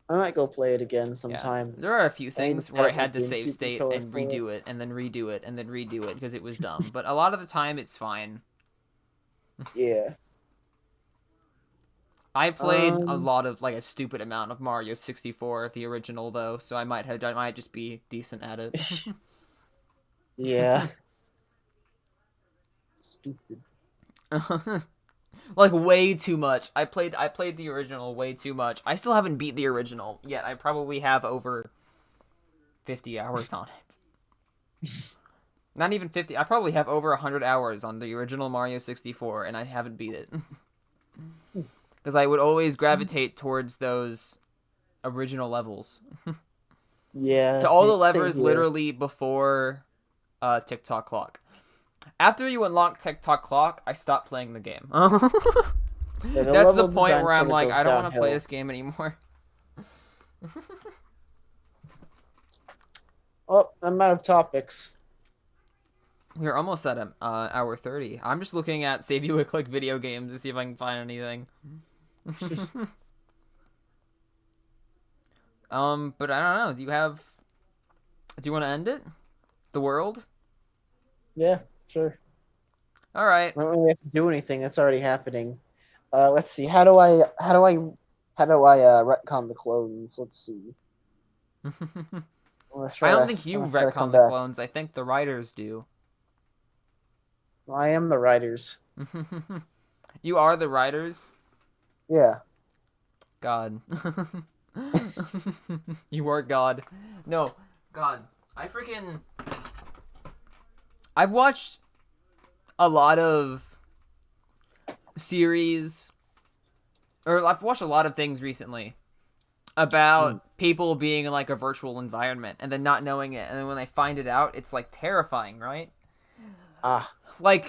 [SPEAKER 2] I might go play it again sometime.
[SPEAKER 1] There are a few things
[SPEAKER 2] to
[SPEAKER 1] where I
[SPEAKER 2] have my
[SPEAKER 1] had to save
[SPEAKER 2] GameCube
[SPEAKER 1] state
[SPEAKER 2] controller
[SPEAKER 1] and
[SPEAKER 2] for it.
[SPEAKER 1] redo it, and then redo it, and then redo it because it was dumb. But a lot of the time, it's fine.
[SPEAKER 2] Yeah.
[SPEAKER 1] I played a lot of a stupid amount of Mario 64, the original though, so I might just be decent at it.
[SPEAKER 2] Yeah. Stupid.
[SPEAKER 1] Like way too much. I played the original way too much. I still haven't beat the original yet. I probably have over 50 hours on it. Not even 50. I probably have over 100 hours on the original Mario 64 and I haven't beat it. Cuz I would always gravitate towards those original levels.
[SPEAKER 2] Yeah.
[SPEAKER 1] To all the
[SPEAKER 2] same
[SPEAKER 1] levers
[SPEAKER 2] here.
[SPEAKER 1] literally before TikTok clock. After you unlock TikTok clock, I stopped playing the game.
[SPEAKER 2] Yeah,
[SPEAKER 1] That's the
[SPEAKER 2] level
[SPEAKER 1] point
[SPEAKER 2] design
[SPEAKER 1] where I'm
[SPEAKER 2] sorta
[SPEAKER 1] like,
[SPEAKER 2] goes
[SPEAKER 1] I don't want to play
[SPEAKER 2] downhill.
[SPEAKER 1] this game anymore.
[SPEAKER 2] Oh, I'm out of topics.
[SPEAKER 1] We're almost at hour 30. I'm just looking at Save You a Click video games to see if I can find anything. But I don't know. Do you want to end it? The world?
[SPEAKER 2] Yeah, sure.
[SPEAKER 1] All right.
[SPEAKER 2] I don't really have to do anything. That's already happening. Let's see. How do I retcon the clones? Let's see. I'm gonna try
[SPEAKER 1] I don't
[SPEAKER 2] to-
[SPEAKER 1] think you
[SPEAKER 2] I'm gonna try to come
[SPEAKER 1] retcon the
[SPEAKER 2] back.
[SPEAKER 1] clones. I think the writers do.
[SPEAKER 2] I am the writers.
[SPEAKER 1] You are the writers?
[SPEAKER 2] Yeah.
[SPEAKER 1] God. You are God. No, God. I've watched a lot of series, or I've watched a lot of things recently about people being in a virtual environment and then not knowing it, and then when they find it out, it's terrifying, right?
[SPEAKER 2] Ah.
[SPEAKER 1] This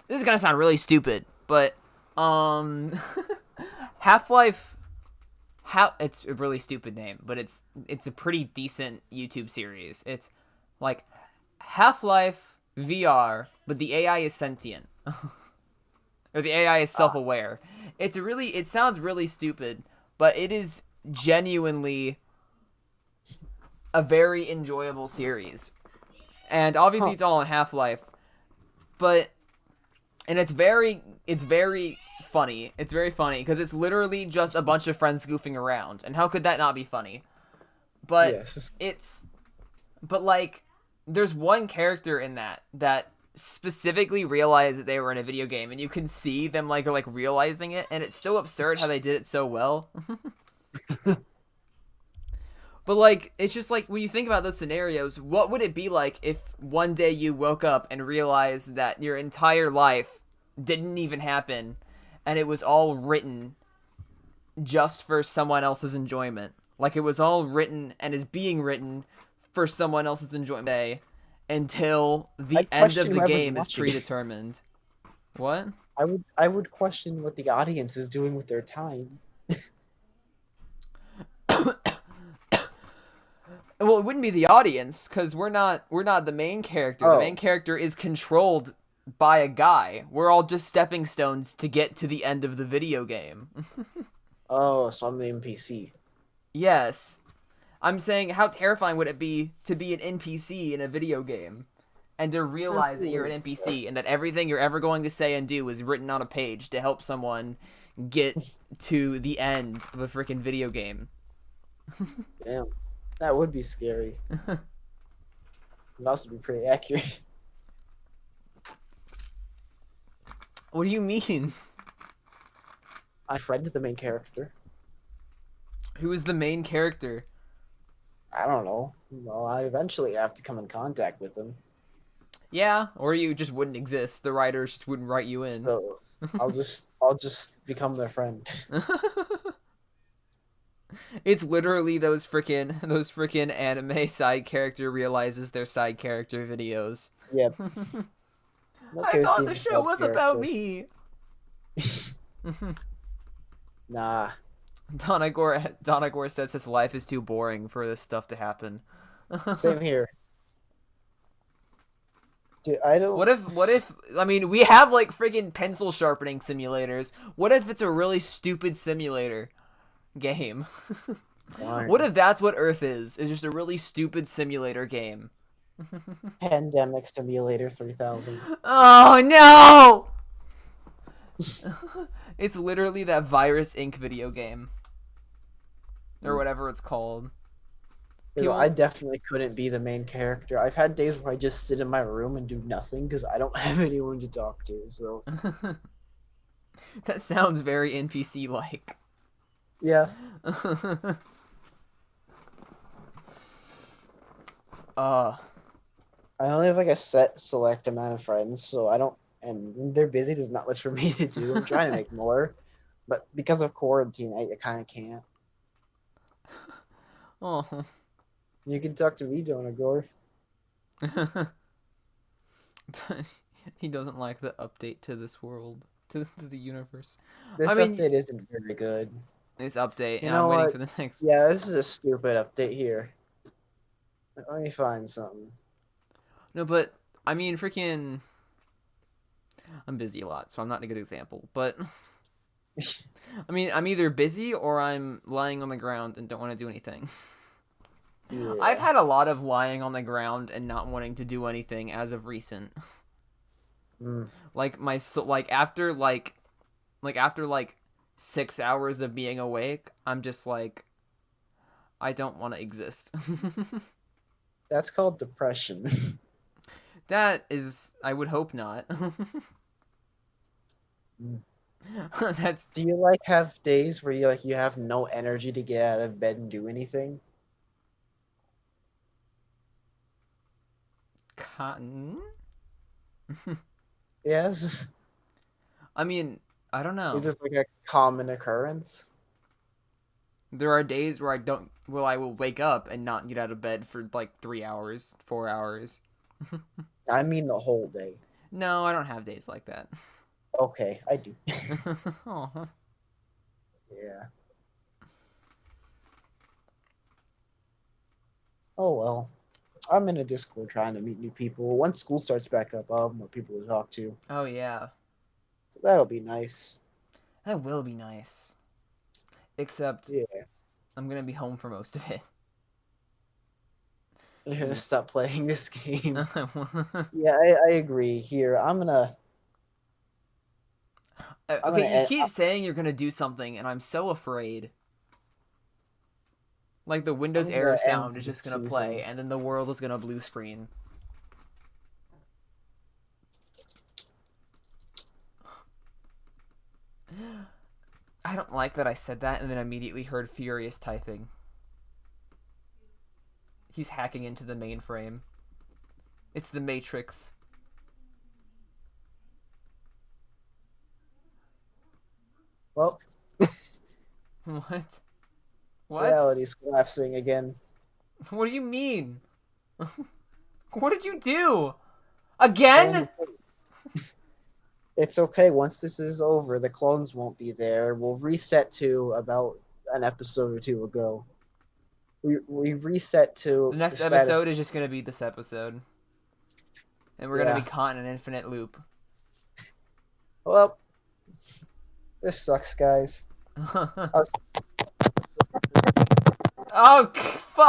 [SPEAKER 1] is gonna sound really stupid, but Half-Life, it's a really stupid name, but it's a pretty decent YouTube series. It's like Half-Life VR, but the AI is sentient. Or the AI is self-aware. It sounds really stupid, but it is genuinely a very enjoyable series. And obviously it's all in Half-Life, and it's very funny. It's very funny because it's literally just a bunch of friends goofing around. And how could that not be funny? But
[SPEAKER 2] Yes.
[SPEAKER 1] there's one character in that specifically realized that they were in a video game, and you can see them realizing it, and it's so absurd how they did it so well. But it's just when you think about those scenarios, what would it be like if one day you woke up and realized that your entire life didn't even happen, and it was all written just for someone else's enjoyment? It was all written and is being written for someone else's enjoyment, until the
[SPEAKER 2] I'd
[SPEAKER 1] end of
[SPEAKER 2] question
[SPEAKER 1] the
[SPEAKER 2] whoever's
[SPEAKER 1] game is
[SPEAKER 2] watching.
[SPEAKER 1] predetermined. What?
[SPEAKER 2] I would question what the audience is doing with their time.
[SPEAKER 1] Well, it wouldn't be the audience because we're not the main character. The
[SPEAKER 2] Oh.
[SPEAKER 1] main character is controlled by a guy. We're all just stepping stones to get to the end of the video game.
[SPEAKER 2] Oh, so I'm the NPC.
[SPEAKER 1] Yes. I'm saying how terrifying would it be to be an NPC in a video game and to realize that you're an NPC and that everything you're ever going to say and do is written on a page to help someone get to the end of a freaking video game.
[SPEAKER 2] Damn, that would be scary. It'd also be pretty accurate.
[SPEAKER 1] What do you mean?
[SPEAKER 2] I friend the main character.
[SPEAKER 1] Who is the main character?
[SPEAKER 2] I don't know. Well, I eventually have to come in contact with him.
[SPEAKER 1] Yeah, or you just wouldn't exist. The writers just wouldn't write you in.
[SPEAKER 2] So I'll just become their friend.
[SPEAKER 1] It's literally those freaking anime side character realizes their side character videos.
[SPEAKER 2] Yep.
[SPEAKER 1] I thought the show was about me.
[SPEAKER 2] Nah.
[SPEAKER 1] Donagor says his life is too boring for this stuff to happen.
[SPEAKER 2] Same here. Dude, I don't.
[SPEAKER 1] What if I mean we have like freaking pencil sharpening simulators. What if it's a really stupid simulator game?
[SPEAKER 2] Darn.
[SPEAKER 1] What if that's what Earth is? It's just a really stupid simulator game.
[SPEAKER 2] Pandemic Simulator 3000?
[SPEAKER 1] Oh no! It's literally that Virus Inc. video game. Or whatever it's called.
[SPEAKER 2] I definitely couldn't be the main character. I've had days where I just sit in my room and do nothing because I don't have anyone to talk to. So
[SPEAKER 1] That sounds very NPC like.
[SPEAKER 2] yeah, I only have like a set select amount of friends, so I don't. And when they're busy, there's not much for me to do. I'm trying to make more, but because of quarantine, I kind of can't.
[SPEAKER 1] Oh.
[SPEAKER 2] You can talk to me, Donagor.
[SPEAKER 1] He doesn't like the update to this world, to the universe.
[SPEAKER 2] This
[SPEAKER 1] I mean,
[SPEAKER 2] update isn't very good.
[SPEAKER 1] This update,
[SPEAKER 2] You
[SPEAKER 1] and I'm
[SPEAKER 2] know
[SPEAKER 1] waiting
[SPEAKER 2] what?
[SPEAKER 1] for the next.
[SPEAKER 2] Yeah, this is a stupid update here. Let me find something.
[SPEAKER 1] No, but I mean, freaking. I'm busy a lot, so I'm not a good example. But I mean, I'm either busy or I'm lying on the ground and don't want to do anything.
[SPEAKER 2] Yeah.
[SPEAKER 1] I've had a lot of lying on the ground and not wanting to do anything as of recent.
[SPEAKER 2] Mm.
[SPEAKER 1] Like after 6 hours of being awake, I'm just like, I don't want to exist.
[SPEAKER 2] That's called depression.
[SPEAKER 1] That is, I would hope not.
[SPEAKER 2] Mm.
[SPEAKER 1] That's
[SPEAKER 2] Do you like have days where you have no energy to get out of bed and do anything?
[SPEAKER 1] cotton.
[SPEAKER 2] Yes.
[SPEAKER 1] I mean, I don't know.
[SPEAKER 2] Is this like a common occurrence?
[SPEAKER 1] There are days where I will wake up and not get out of bed for like 3 hours, 4 hours.
[SPEAKER 2] I mean the whole day.
[SPEAKER 1] No, I don't have days like that.
[SPEAKER 2] Okay, I do.
[SPEAKER 1] Aw.
[SPEAKER 2] Yeah. Oh well. I'm in a Discord trying to meet new people. Once school starts back up, I'll have more people to talk to.
[SPEAKER 1] Oh yeah,
[SPEAKER 2] So that'll be nice.
[SPEAKER 1] that will be nice. Except
[SPEAKER 2] Yeah.
[SPEAKER 1] I'm gonna be home for most of it.
[SPEAKER 2] I'm gonna
[SPEAKER 1] Yes.
[SPEAKER 2] stop playing this game.
[SPEAKER 1] Okay,
[SPEAKER 2] Yeah, I agree. Here, I'm gonna
[SPEAKER 1] you
[SPEAKER 2] end-
[SPEAKER 1] keep saying you're gonna do something, and I'm so afraid. Like the Windows
[SPEAKER 2] I'm gonna
[SPEAKER 1] error
[SPEAKER 2] end
[SPEAKER 1] sound is just
[SPEAKER 2] this
[SPEAKER 1] gonna play,
[SPEAKER 2] season.
[SPEAKER 1] and then the world is gonna blue screen. I don't like that I said that and then immediately heard Furious typing. He's hacking into the mainframe. It's the Matrix.
[SPEAKER 2] well,
[SPEAKER 1] What? What?
[SPEAKER 2] reality's collapsing again.
[SPEAKER 1] What do you mean? What did you do? Again?
[SPEAKER 2] It's okay. Once this is over, the clones won't be there. We'll reset to about an episode or two ago. We reset to
[SPEAKER 1] The next
[SPEAKER 2] status.
[SPEAKER 1] episode is just gonna be this episode. And we're gonna be
[SPEAKER 2] Yeah.
[SPEAKER 1] caught in an infinite loop.
[SPEAKER 2] Well, this sucks, guys.
[SPEAKER 1] Oh, fuck!